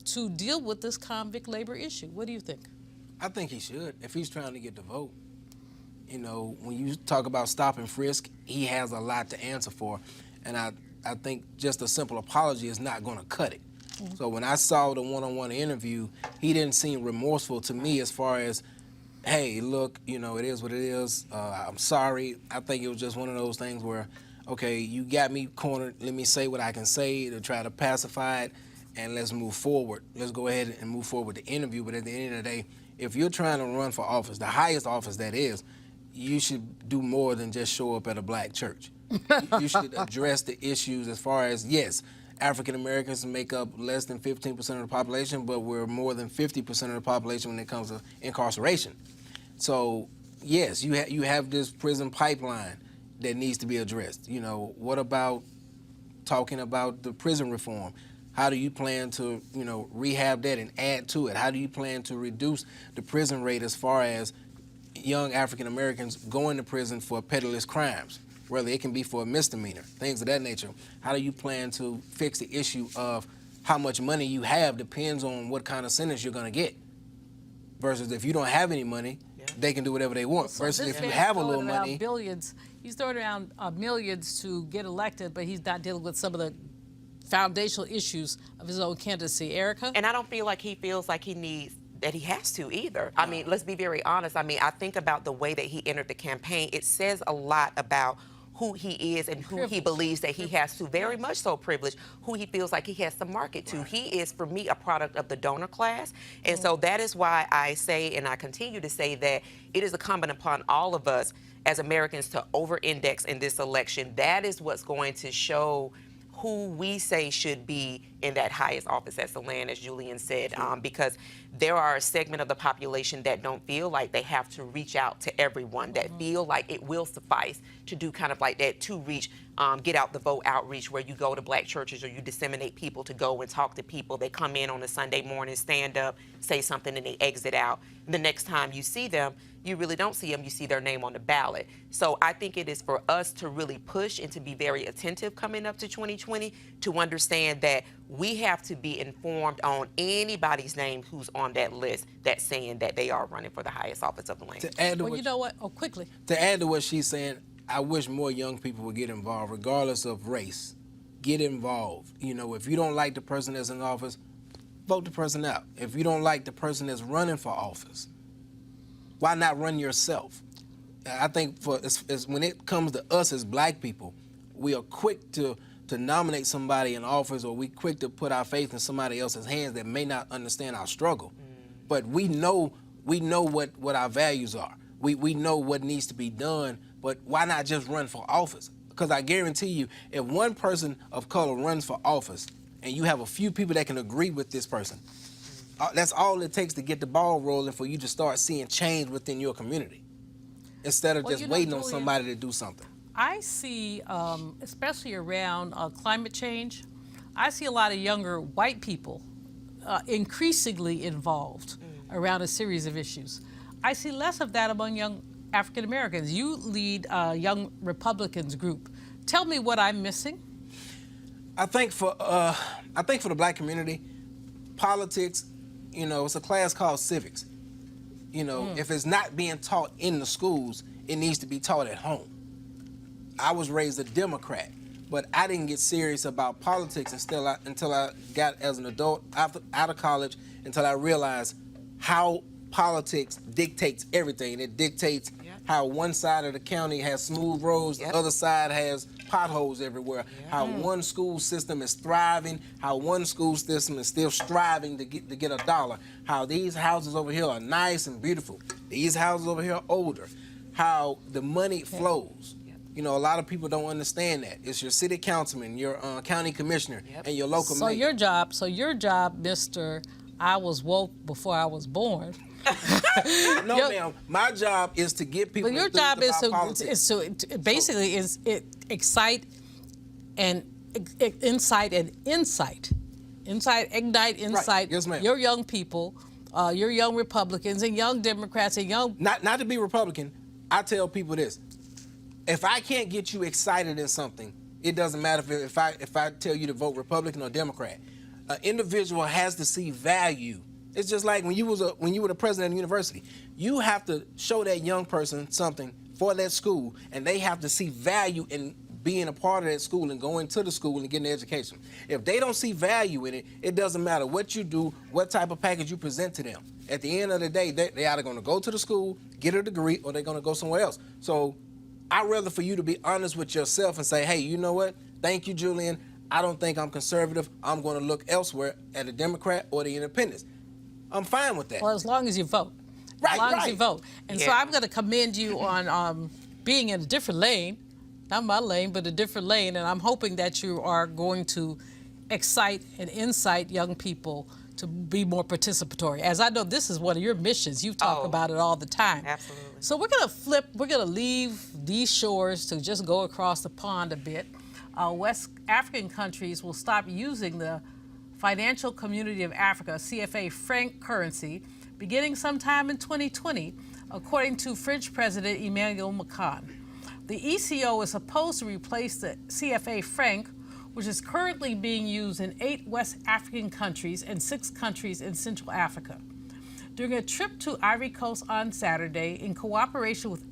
to deal with this convict labor issue. What do you think? I think he should, if he's trying to get the vote. When you talk about stop and frisk, he has a lot to answer for. And I think just a simple apology is not going to cut it. So when I saw the one-on-one interview, he didn't seem remorseful to me as far as, hey, look, it is what it is. I'm sorry. I think it was just one of those things where, okay, you got me cornered. Let me say what I can say to try to pacify it, and let's move forward. Let's go ahead and move forward with the interview. But at the end of the day, if you're trying to run for office, the highest office that is, you should do more than just show up at a black church. You should address the issues as far as, yes, African Americans make up less than 15% of the population, but we're more than 50% of the population when it comes to incarceration. So, yes, you have this prison pipeline that needs to be addressed. What about talking about the prison reform? How do you plan to, rehab that and add to it? How do you plan to reduce the prison rate as far as young African Americans going to prison for peddler's crimes, whether it can be for a misdemeanor, things of that nature? How do you plan to fix the issue of how much money you have depends on what kind of sentence you're going to get? Versus if you don't have any money, they can do whatever they want. So versus if you have a little money. Billions, he's throwing around millions to get elected, but he's not dealing with some of the foundational issues of his own candidacy. Erica? And I don't feel like he feels like he has to either. I mean, let's be very honest. I mean, I think about the way that he entered the campaign. It says a lot about who he is and who he believes that he has to, very much so privileged, who he feels like he has to market to. He is, for me, a product of the donor class. And so that is why I say, and I continue to say, that it is incumbent upon all of us as Americans to over-index in this election. That is what's going to show who we say should be in that highest office that's the land, as Julian said, because there are a segment of the population that don't feel like they have to reach out to everyone, that feel like it will suffice to do kind of like that to reach, get out the vote outreach, where you go to black churches or you disseminate people to go and talk to people. They come in on a Sunday morning, stand up, say something, and they exit out. The next time you see them, you really don't see them, you see their name on the ballot. So I think it is for us to really push and to be very attentive coming up to 2020 to understand that we have to be informed on anybody's name who's on that list that's saying that they are running for the highest office of the land. To add to Well, you know what? Oh, quickly. To add to what she's saying, I wish more young people would get involved, regardless of race. Get involved. If you don't like the person that's in office, vote the person out. If you don't like the person that's running for office, why not run yourself? I think when it comes to us as black people, we are quick to nominate somebody in office, or we quick to put our faith in somebody else's hands that may not understand our struggle. But we know what our values are. We know what needs to be done, but why not just run for office? Because I guarantee you, if one person of color runs for office and you have a few people that can agree with this person, that's all it takes to get the ball rolling for you to start seeing change within your community, instead of just waiting on somebody to do something. I see, especially around climate change, I see a lot of younger white people increasingly involved around a series of issues. I see less of that among young African Americans. You lead a young Republicans group. Tell me what I'm missing. I think for the black community, politics, it's a class called civics. If it's not being taught in the schools, it needs to be taught at home. I was raised a Democrat, but I didn't get serious about politics until I got as an adult out of college, until I realized how politics dictates everything. It dictates how one side of the county has smooth roads, the other side has potholes everywhere, how one school system is thriving, how one school system is still striving to get a dollar, how these houses over here are nice and beautiful, these houses over here are older, how the money flows. You know, a lot of people don't understand that. It's your city councilman, your county commissioner, and your local mayor. So your job, Mr. I was woke before I was born. No, ma'am. My job is to get people. But your job is to basically excite and insight, ignite insight. Right. Yes, ma'am. Your young people, your young Republicans and young Democrats and young. Not to be Republican, I tell people this: if I can't get you excited in something, it doesn't matter if I tell you to vote Republican or Democrat. An individual has to see value. It's just like when you were the president of the university. You have to show that young person something for that school, and they have to see value in being a part of that school and going to the school and getting the education. If they don't see value in it, it doesn't matter what you do, what type of package you present to them. At the end of the day, they either going to go to the school, get a degree, or they're going to go somewhere else. So I'd rather for you to be honest with yourself and say, hey, you know what? Thank you, Julian. I don't think I'm conservative. I'm going to look elsewhere at a Democrat or the independents. I'm fine with that. Well, as long as you vote. Right, as long as you vote. And so Yeah. I'm going to commend you on being in a different lane, not my lane, but a different lane. And I'm hoping that you are going to excite and incite young people to be more participatory. As I know, this is one of your missions. You talk about it all the time. Absolutely. So we're going to leave these shores to just go across the pond a bit. West African countries will stop using the Financial Community of Africa, CFA franc currency, beginning sometime in 2020, according to French President Emmanuel Macron. The ECO is supposed to replace the CFA franc, which is currently being used in 8 West African countries and 6 countries in Central Africa. During a trip to Ivory Coast on Saturday, in cooperation with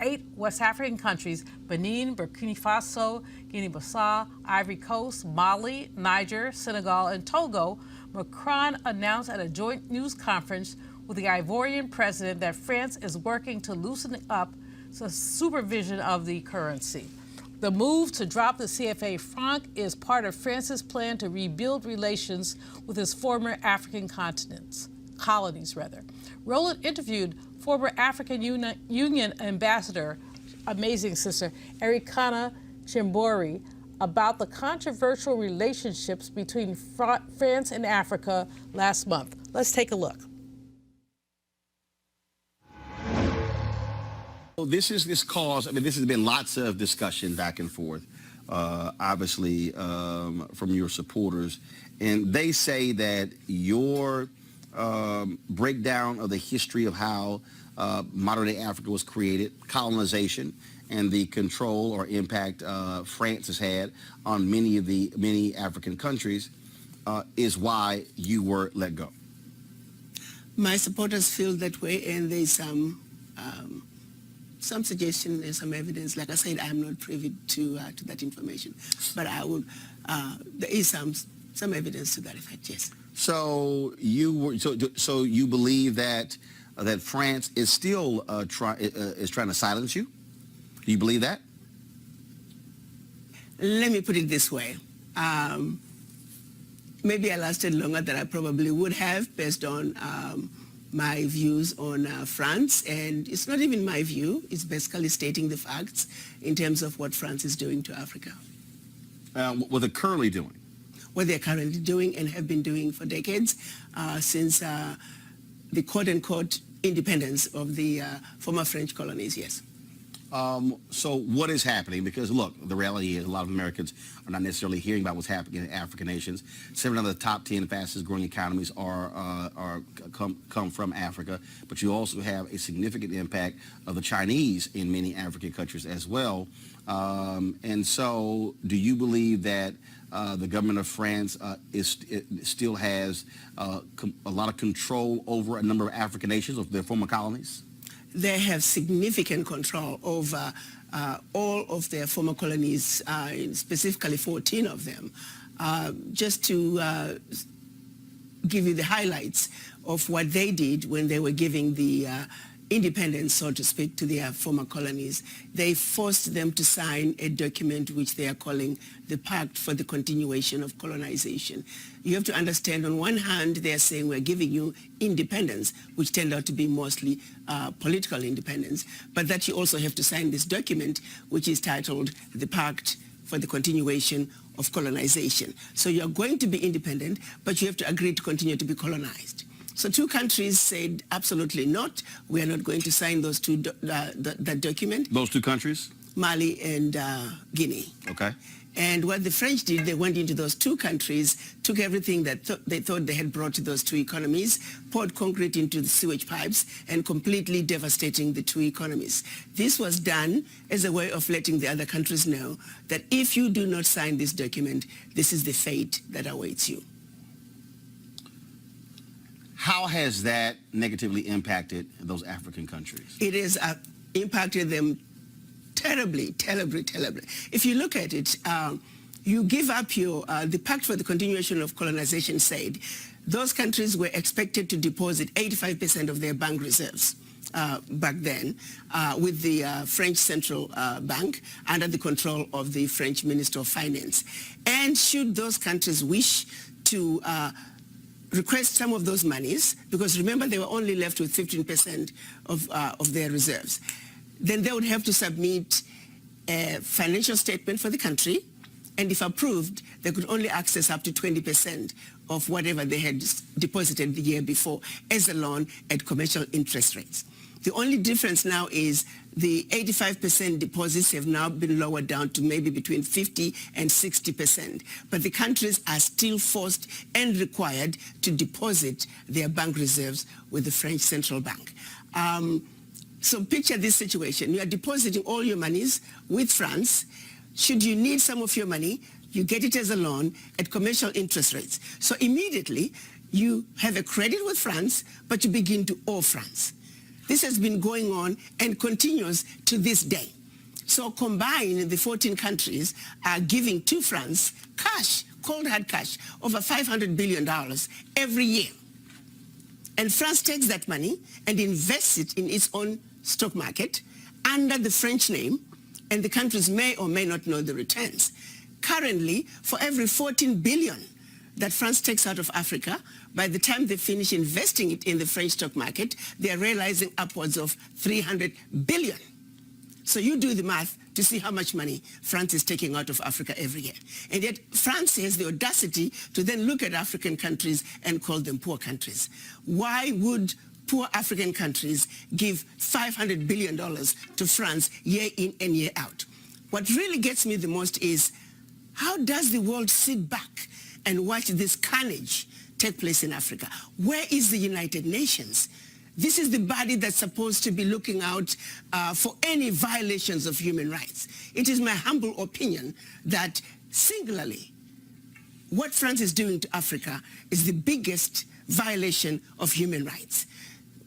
8 West African countries, Benin, Burkina Faso, Guinea-Bissau, Ivory Coast, Mali, Niger, Senegal, and Togo, Macron announced at a joint news conference with the Ivorian president that France is working to loosen up the supervision of the currency. The move to drop the CFA franc is part of France's plan to rebuild relations with its former African colonies. Roland interviewed former African Union Ambassador, amazing sister, Ericana Chimbori, about the controversial relationships between France and Africa last month. Let's take a look. So this cause, I mean, this has been lots of discussion back and forth, obviously, from your supporters. And they say that your breakdown of the history of how modern-day Africa was created, colonization, and the control or impact France has had on many African countries is why you were let go. My supporters feel that way, and there's some suggestion and some evidence. Like I said, I'm not privy to that information, but I would. There is some evidence to that effect. Yes. So you believe that France is still trying to silence you? Do you believe that? Let me put it this way. Maybe I lasted longer than I probably would have based on my views on France. And it's not even my view. It's basically stating the facts in terms of what France is doing to Africa. What they're currently doing? What they're currently doing and have been doing for decades since the quote-unquote independence of the former French colonies, yes. So what is happening? Because look, the reality is a lot of Americans are not necessarily hearing about what's happening in African nations. 7 of the top 10 fastest growing economies come from Africa, but you also have a significant impact of the Chinese in many African countries as well. And so do you believe that the government of France still has a lot of control over a number of African nations, of their former colonies? They have significant control over all of their former colonies, specifically 14 of them. Just to give you the highlights of what they did when they were giving the independence, so to speak, to their former colonies, they forced them to sign a document which they are calling the Pact for the Continuation of Colonization. You have to understand, on one hand, they are saying we're giving you independence, which turned out to be mostly political independence, but that you also have to sign this document, which is titled the Pact for the Continuation of Colonization. So you're going to be independent, but you have to agree to continue to be colonized. So two countries said absolutely not. We are not going to sign those that document. Those two countries? Mali and Guinea. Okay. And what the French did, they went into those two countries, took everything that they thought they had brought to those two economies, poured concrete into the sewage pipes, and completely devastating the two economies. This was done as a way of letting the other countries know that if you do not sign this document, this is the fate that awaits you. How has that negatively impacted those African countries? It has impacted them terribly, terribly, terribly. If you look at it, you give up your, the Pact for the Continuation of Colonization said those countries were expected to deposit 85% of their bank reserves back then with the French Central Bank under the control of the French Minister of Finance. And should those countries wish to request some of those monies, because remember they were only left with 15% of their reserves, then they would have to submit a financial statement for the country, and if approved, they could only access up to 20% of whatever they had deposited the year before as a loan at commercial interest rates. The only difference now is the 85% deposits have now been lowered down to maybe between 50 and 60%. But the countries are still forced and required to deposit their bank reserves with the French Central Bank. So picture this situation. You are depositing all your monies with France. Should you need some of your money, you get it as a loan at commercial interest rates. So immediately you have a credit with France, but you begin to owe France. This has been going on and continues to this day. So combined, the 14 countries are giving to France cash, cold hard cash, over $500 billion every year. And France takes that money and invests it in its own stock market under the French name, and the countries may or may not know the returns. Currently, for every 14 billion that France takes out of Africa, by the time they finish investing it in the French stock market, they are realizing upwards of 300 billion. So you do the math to see how much money France is taking out of Africa every year. And yet France has the audacity to then look at African countries and call them poor countries. Why would poor African countries give $500 billion to France year in and year out? What really gets me the most is, how does the world sit back and watch this carnage take place in Africa? Where is the United Nations? This is the body that's supposed to be looking out for any violations of human rights. It is my humble opinion that singularly, what France is doing to Africa is the biggest violation of human rights.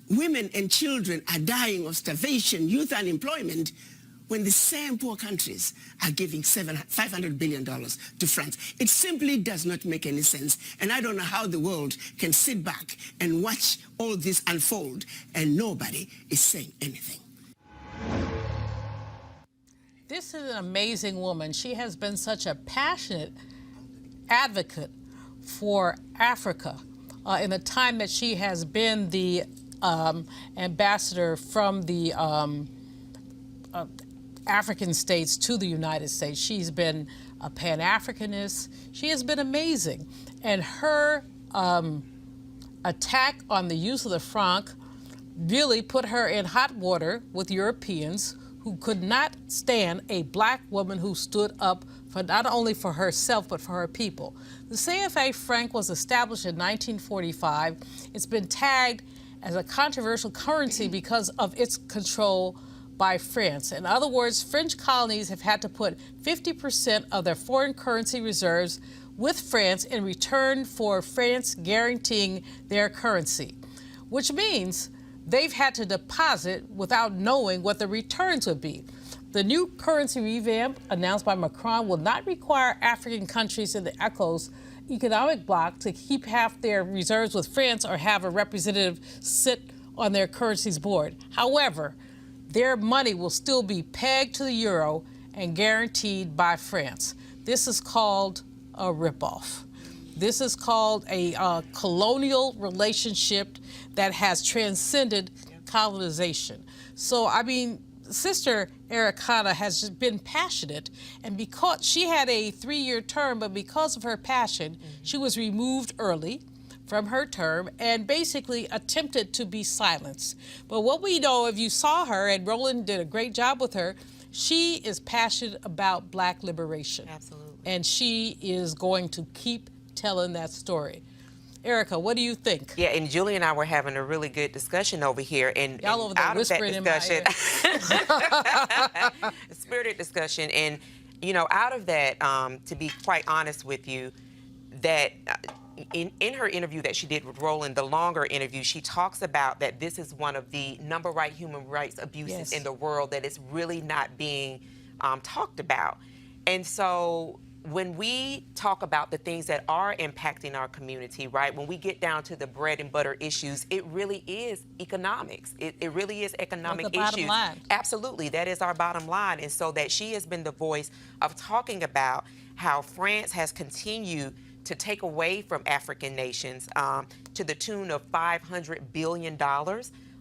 Women and children are dying of starvation, youth unemployment, when the same poor countries are giving $500 billion to France. It simply does not make any sense. And I don't know how the world can sit back and watch all this unfold and nobody is saying anything. This is an amazing woman. She has been such a passionate advocate for Africa in the time that she has been the ambassador from the African states to the United States. She's been a Pan-Africanist. She has been amazing. And her attack on the use of the franc really put her in hot water with Europeans who could not stand a black woman who stood up for not only for herself, but for her people. The CFA franc was established in 1945. It's been tagged as a controversial currency because of its control by France. In other words, French colonies have had to put 50% of their foreign currency reserves with France in return for France guaranteeing their currency, which means they've had to deposit without knowing what the returns would be. The new currency revamp announced by Macron will not require African countries in the ECO's economic bloc to keep half their reserves with France or have a representative sit on their currencies board. However, their money will still be pegged to the euro and guaranteed by France. This is called a ripoff. This is called a colonial relationship that has transcended colonization. So, I mean, Sister Ericana has just been passionate, and because she had a 3-year term, but because of her passion, she was removed early from her term and basically attempted to be silenced. But what we know, if you saw her, and Roland did a great job with her, she is passionate about Black liberation. Absolutely. And she is going to keep telling that story. Erica, what do you think? Yeah, and Julie and I were having a really good discussion over here, and Y'all over there out of that whispering in my discussion, spirited discussion, and you know, out of that, to be quite honest with you, that in her interview that she did with Roland, the longer interview, she talks about that this is one of the number one human rights abuses in the world that is really not being talked about, and so. When we talk about the things that are impacting our community, right, when we get down to the bread and butter issues, it really is economics. It really is economic That's the issues. bottom line. Absolutely, that is our bottom line. And so that she has been the voice of talking about how France has continued to take away from African nations to the tune of $500 billion,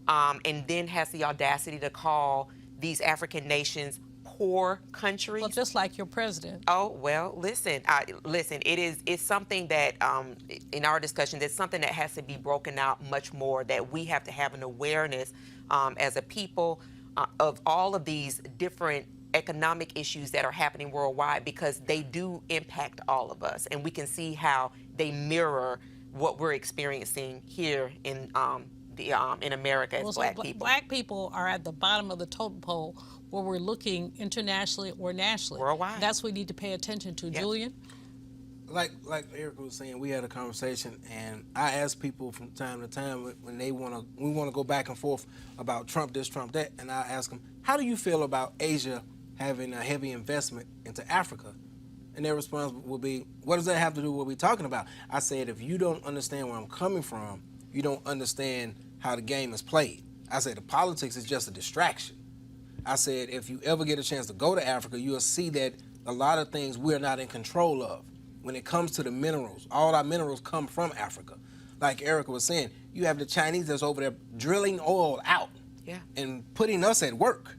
and then has the audacity to call these African nations poor countries. Well, just like your president. Oh, well, listen, it's something that, in our discussion, it's something that has to be broken out much more, that we have to have an awareness as a people of all of these different economic issues that are happening worldwide, because they do impact all of us, and we can see how they mirror what we're experiencing here in America as Black people. Black people are at the bottom of the totem pole where we're looking internationally or nationally. Worldwide. That's what we need to pay attention to. Yep. Julian? Like Erica was saying, we had a conversation, and I ask people from time to time when we want to go back and forth about Trump this, Trump that, and I ask them, how do you feel about Asia having a heavy investment into Africa? And their response will be, what does that have to do with what we're talking about? I said, if you don't understand where I'm coming from, you don't understand how the game is played. I said, the politics is just a distraction. I said, if you ever get a chance to go to Africa, you'll see that a lot of things we're not in control of. When it comes to the minerals, all our minerals come from Africa. Like Erica was saying, you have the Chinese that's over there drilling oil out and putting us at work.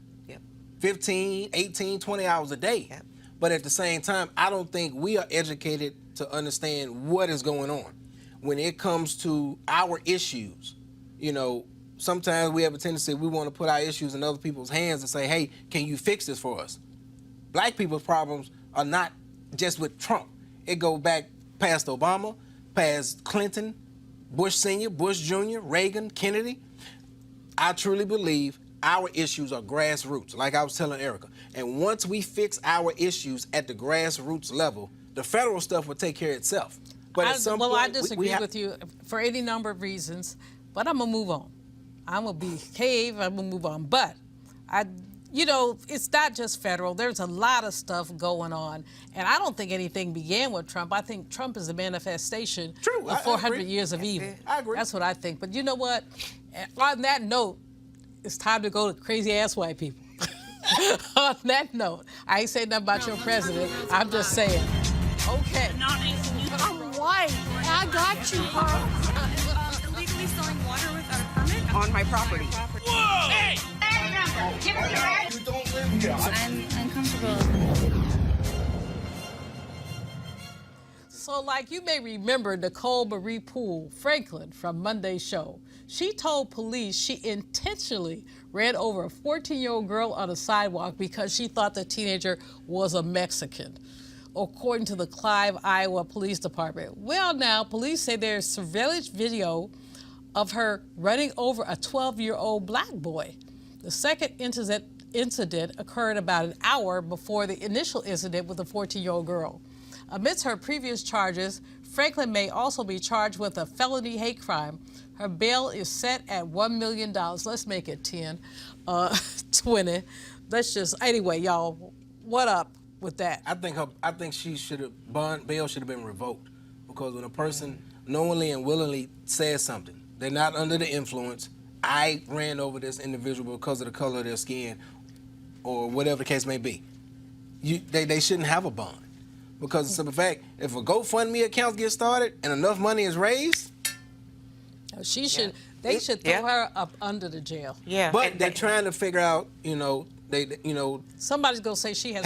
15, 18, 20 hours a day. But at the same time, I don't think we are educated to understand what is going on. When it comes to our issues, you know, sometimes we have a tendency, we want to put our issues in other people's hands and say, hey, can you fix this for us? Black people's problems are not just with Trump. It goes back past Obama, past Clinton, Bush Sr., Bush Jr., Reagan, Kennedy. I truly believe our issues are grassroots, like I was telling Erica. And once we fix our issues at the grassroots level, the federal stuff will take care of itself. But at some point, I disagree with you for any number of reasons, but I'm going to move on. I'm going to behave, I'm going to move on. But, it's not just federal. There's a lot of stuff going on. And I don't think anything began with Trump. I think Trump is a manifestation of 400 years of evil. I agree. That's what I think. But you know what? On that note, it's time to go to crazy-ass white people. On that note, I ain't saying nothing about your president. I'm just saying, okay. I'm white. I got you, huh? Illegally selling water without a permit? On my property. Whoa! Hey! You don't live here. I'm uncomfortable. So, like you may remember Nicole Marie Poole Franklin from Monday's show. She told police she intentionally ran over a 14-year-old girl on a sidewalk because she thought the teenager was a Mexican, according to the Clive, Iowa Police Department. Well, now, police say there's surveillance video of her running over a 12-year-old black boy. The second incident occurred about an hour before the initial incident with the 14-year-old girl. Amidst her previous charges, Franklin may also be charged with a felony hate crime. Her bail is set at $1 million. Let's make it 10, 20. Anyway, y'all, what up with that? I think bail should have been revoked, because when a person knowingly and willingly says something, they're not under the influence, I ran over this individual because of the color of their skin or whatever the case may be. They shouldn't have a bond. Because of the simple fact, if a GoFundMe account gets started and enough money is raised, she should. They should throw her up under the jail. Yeah, but they're trying to figure out, somebody's gonna say she has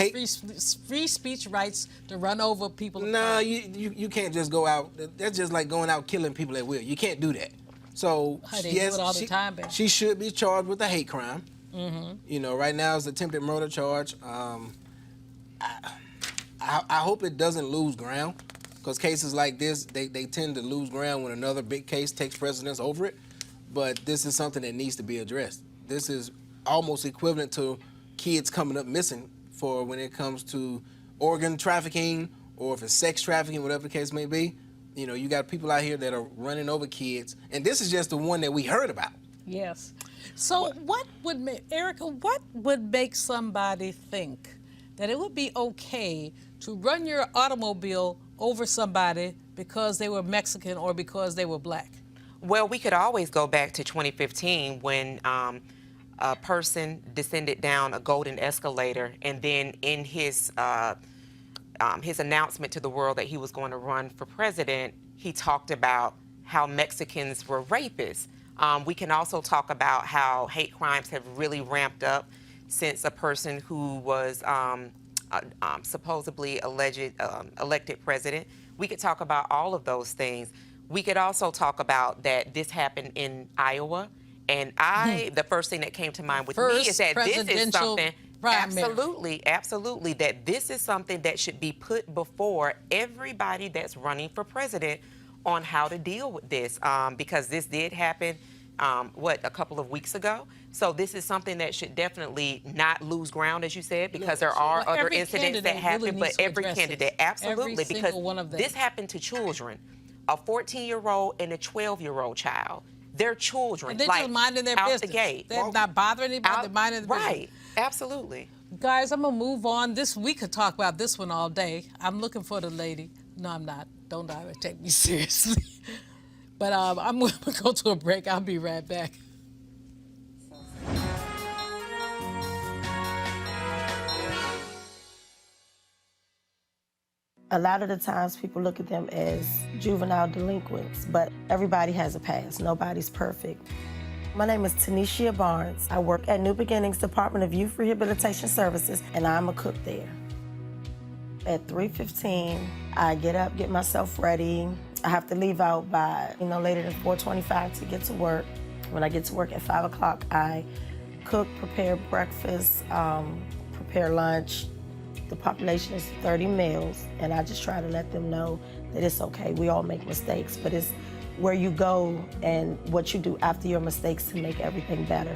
free speech rights to run over people. No, you can't just go out. That's just like going out killing people at will. You can't do that. So They do it all the time, baby. She should be charged with a hate crime. Mm-hmm. Right now it's attempted murder charge. I hope it doesn't lose ground, because cases like this, they tend to lose ground when another big case takes precedence over it. But this is something that needs to be addressed. This is almost equivalent to kids coming up missing for when it comes to organ trafficking or if it's sex trafficking, whatever the case may be. You got people out here that are running over kids, and this is just the one that we heard about. Yes. So what would make somebody think that it would be okay to run your automobile over somebody because they were Mexican or because they were black? Well, we could always go back to 2015 when a person descended down a golden escalator, and then in his announcement to the world that he was going to run for president, he talked about how Mexicans were rapists. We can also talk about how hate crimes have really ramped up since a person who was supposedly elected president. We could talk about all of those things. We could also talk about that this happened in Iowa, and the first thing that came to mind with me is that this is something, absolutely, that this is something that should be put before everybody that's running for president on how to deal with this, because this did happen, a couple of weeks ago. So this is something that should definitely not lose ground, as you said, because there are other incidents that happen, but every candidate, absolutely, because this happened to children, a 14-year-old and a 12-year-old child. They're children, and they're just minding their business. The gate. They're not bothering anybody, they're minding their business. Right, absolutely. Guys, I'm gonna move on. We could talk about this one all day. I'm looking for the lady. No, I'm not. Don't take me seriously. But I'm gonna go to a break. I'll be right back. A lot of the times people look at them as juvenile delinquents, but everybody has a past. Nobody's perfect. My name is Tanisha Barnes. I work at New Beginnings Department of Youth Rehabilitation Services, and I'm a cook there. At 3:15, I get up, get myself ready. I have to leave out by, later than 4:25 to get to work. When I get to work at 5 o'clock, I cook, prepare breakfast, prepare lunch. The population is 30 males, and I just try to let them know that it's okay. We all make mistakes, but it's where you go and what you do after your mistakes to make everything better.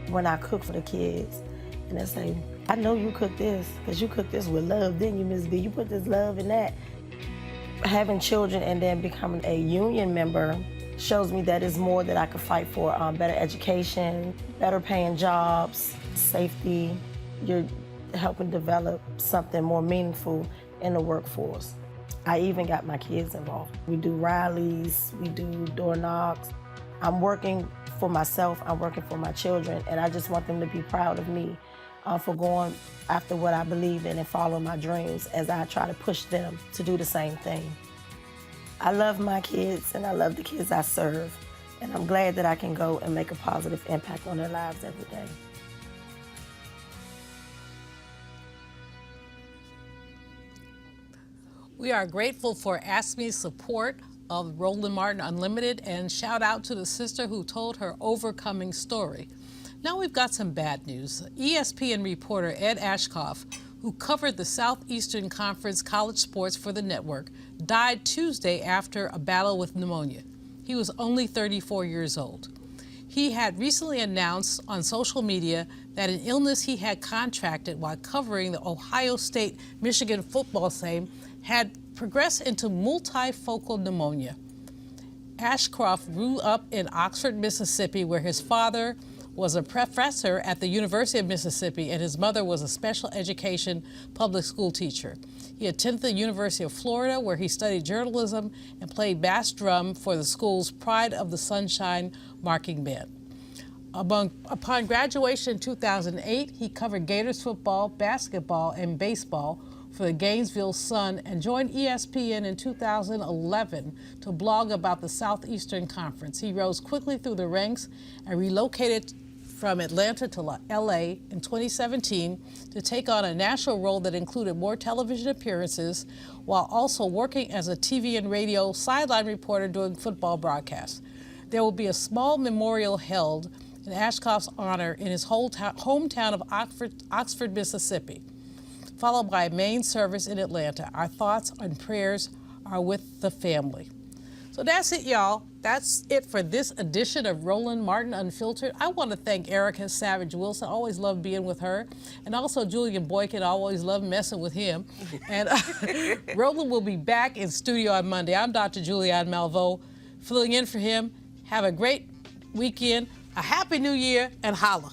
When I cook for the kids, and they say, I know you cook this, because you cook this with love, didn't you, Ms. B? You put this love in that. Having children and then becoming a union member shows me that it's more that I could fight for, better education, better paying jobs, safety. You're helping develop something more meaningful in the workforce. I even got my kids involved. We do rallies, we do door knocks. I'm working for myself, I'm working for my children, and I just want them to be proud of me for going after what I believe in and following my dreams as I try to push them to do the same thing. I love my kids and I love the kids I serve, and I'm glad that I can go and make a positive impact on their lives every day. We are grateful for ASME's support of Roland Martin Unlimited, and shout out to the sister who told her overcoming story. Now we've got some bad news. ESPN reporter Ed Ashkoff, who covered the Southeastern Conference college sports for the network, died Tuesday after a battle with pneumonia. He was only 34 years old. He had recently announced on social media that an illness he had contracted while covering the Ohio State-Michigan football game had progressed into multifocal pneumonia. Ashcroft grew up in Oxford, Mississippi, where his father was a professor at the University of Mississippi and his mother was a special education public school teacher. He attended the University of Florida, where he studied journalism and played bass drum for the school's Pride of the Sunshine marching band. Upon graduation in 2008, he covered Gators football, basketball, and baseball for the Gainesville Sun and joined ESPN in 2011 to blog about the Southeastern Conference. He rose quickly through the ranks and relocated from Atlanta to LA in 2017 to take on a national role that included more television appearances while also working as a TV and radio sideline reporter doing football broadcasts. There will be a small memorial held in Ashcroft's honor in his hometown of Oxford, Mississippi, followed by a main service in Atlanta. Our thoughts and prayers are with the family. So that's it, y'all. That's it for this edition of Roland Martin Unfiltered. I want to thank Erica Savage Wilson. I always love being with her. And also Julian Boykin. I always love messing with him. And Roland will be back in studio on Monday. I'm Dr. Julianne Malveaux, filling in for him. Have a great weekend, a happy new year, and holla.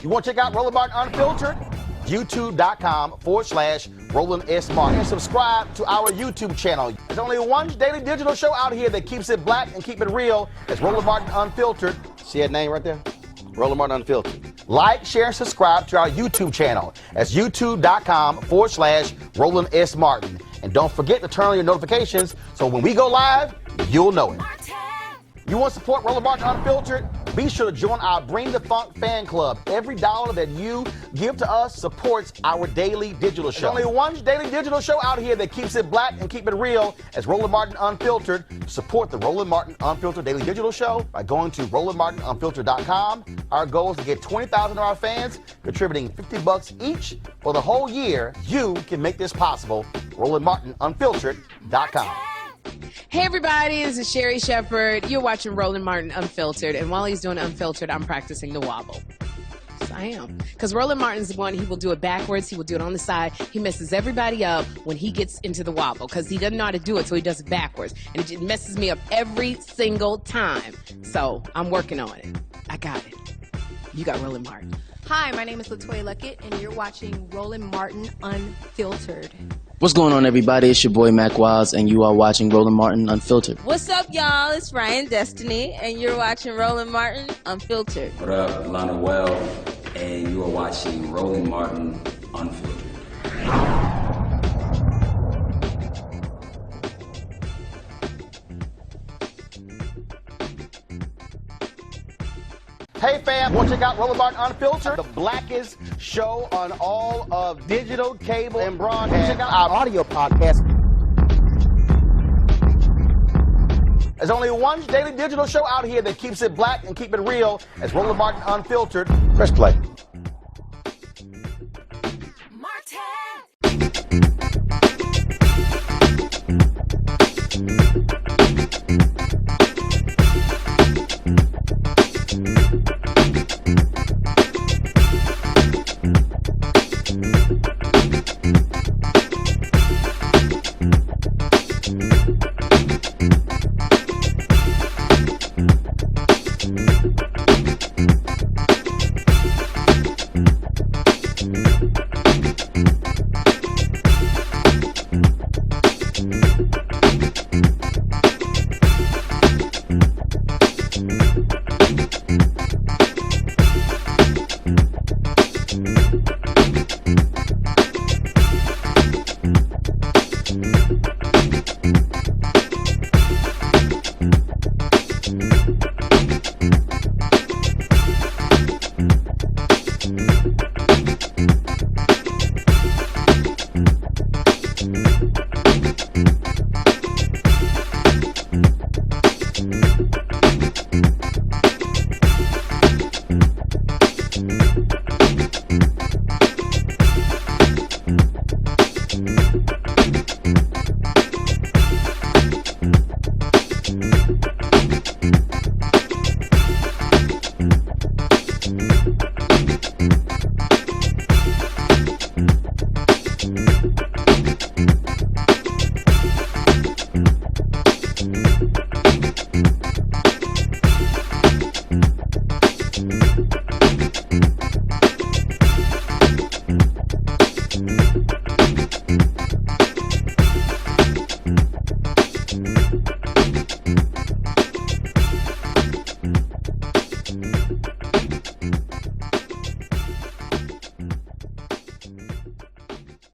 You want to check out Roland Martin Unfiltered? YouTube.com/Roland S. Martin. And subscribe to our YouTube channel. There's only one daily digital show out here that keeps it black and keep it real. It's Roland Martin Unfiltered. See that name right there? Roland Martin Unfiltered. Like, share, and subscribe to our YouTube channel. That's YouTube.com/Roland S. Martin. And don't forget to turn on your notifications so when we go live, you'll know it. You want to support Roland Martin Unfiltered? Be sure to join our Bring the Funk fan club. Every dollar that you give to us supports our daily digital show. There's only one daily digital show out here that keeps it black and keep it real. It's Roland Martin Unfiltered. Support the Roland Martin Unfiltered daily digital show by going to RolandMartinUnfiltered.com. Our goal is to get 20,000 of our fans contributing $50 each for the whole year. You can make this possible. RolandMartinUnfiltered.com. Hey everybody, this is Sherry Shepherd. You're watching Roland Martin Unfiltered, and while he's doing Unfiltered, I'm practicing the wobble. Yes, I am. Because Roland Martin's the one, he will do it backwards, he will do it on the side. He messes everybody up when he gets into the wobble, because he doesn't know how to do it, so he does it backwards. And it just messes me up every single time. So, I'm working on it. I got it. You got Roland Martin. Hi, my name is LaToya Luckett, and you're watching Roland Martin Unfiltered. What's going on, everybody? It's your boy Mac Wiles, and you are watching Roland Martin Unfiltered. What's up, y'all? It's Ryan Destiny, and you're watching Roland Martin Unfiltered. What up, Lana Well, and you are watching Roland Martin Unfiltered. Hey fam, want to check out Roland Martin Unfiltered? The blackest show on all of digital, cable, and broadcast. Check out our audio podcast. There's only one daily digital show out here that keeps it black and keep it real. It's Roland Martin Unfiltered. Press play.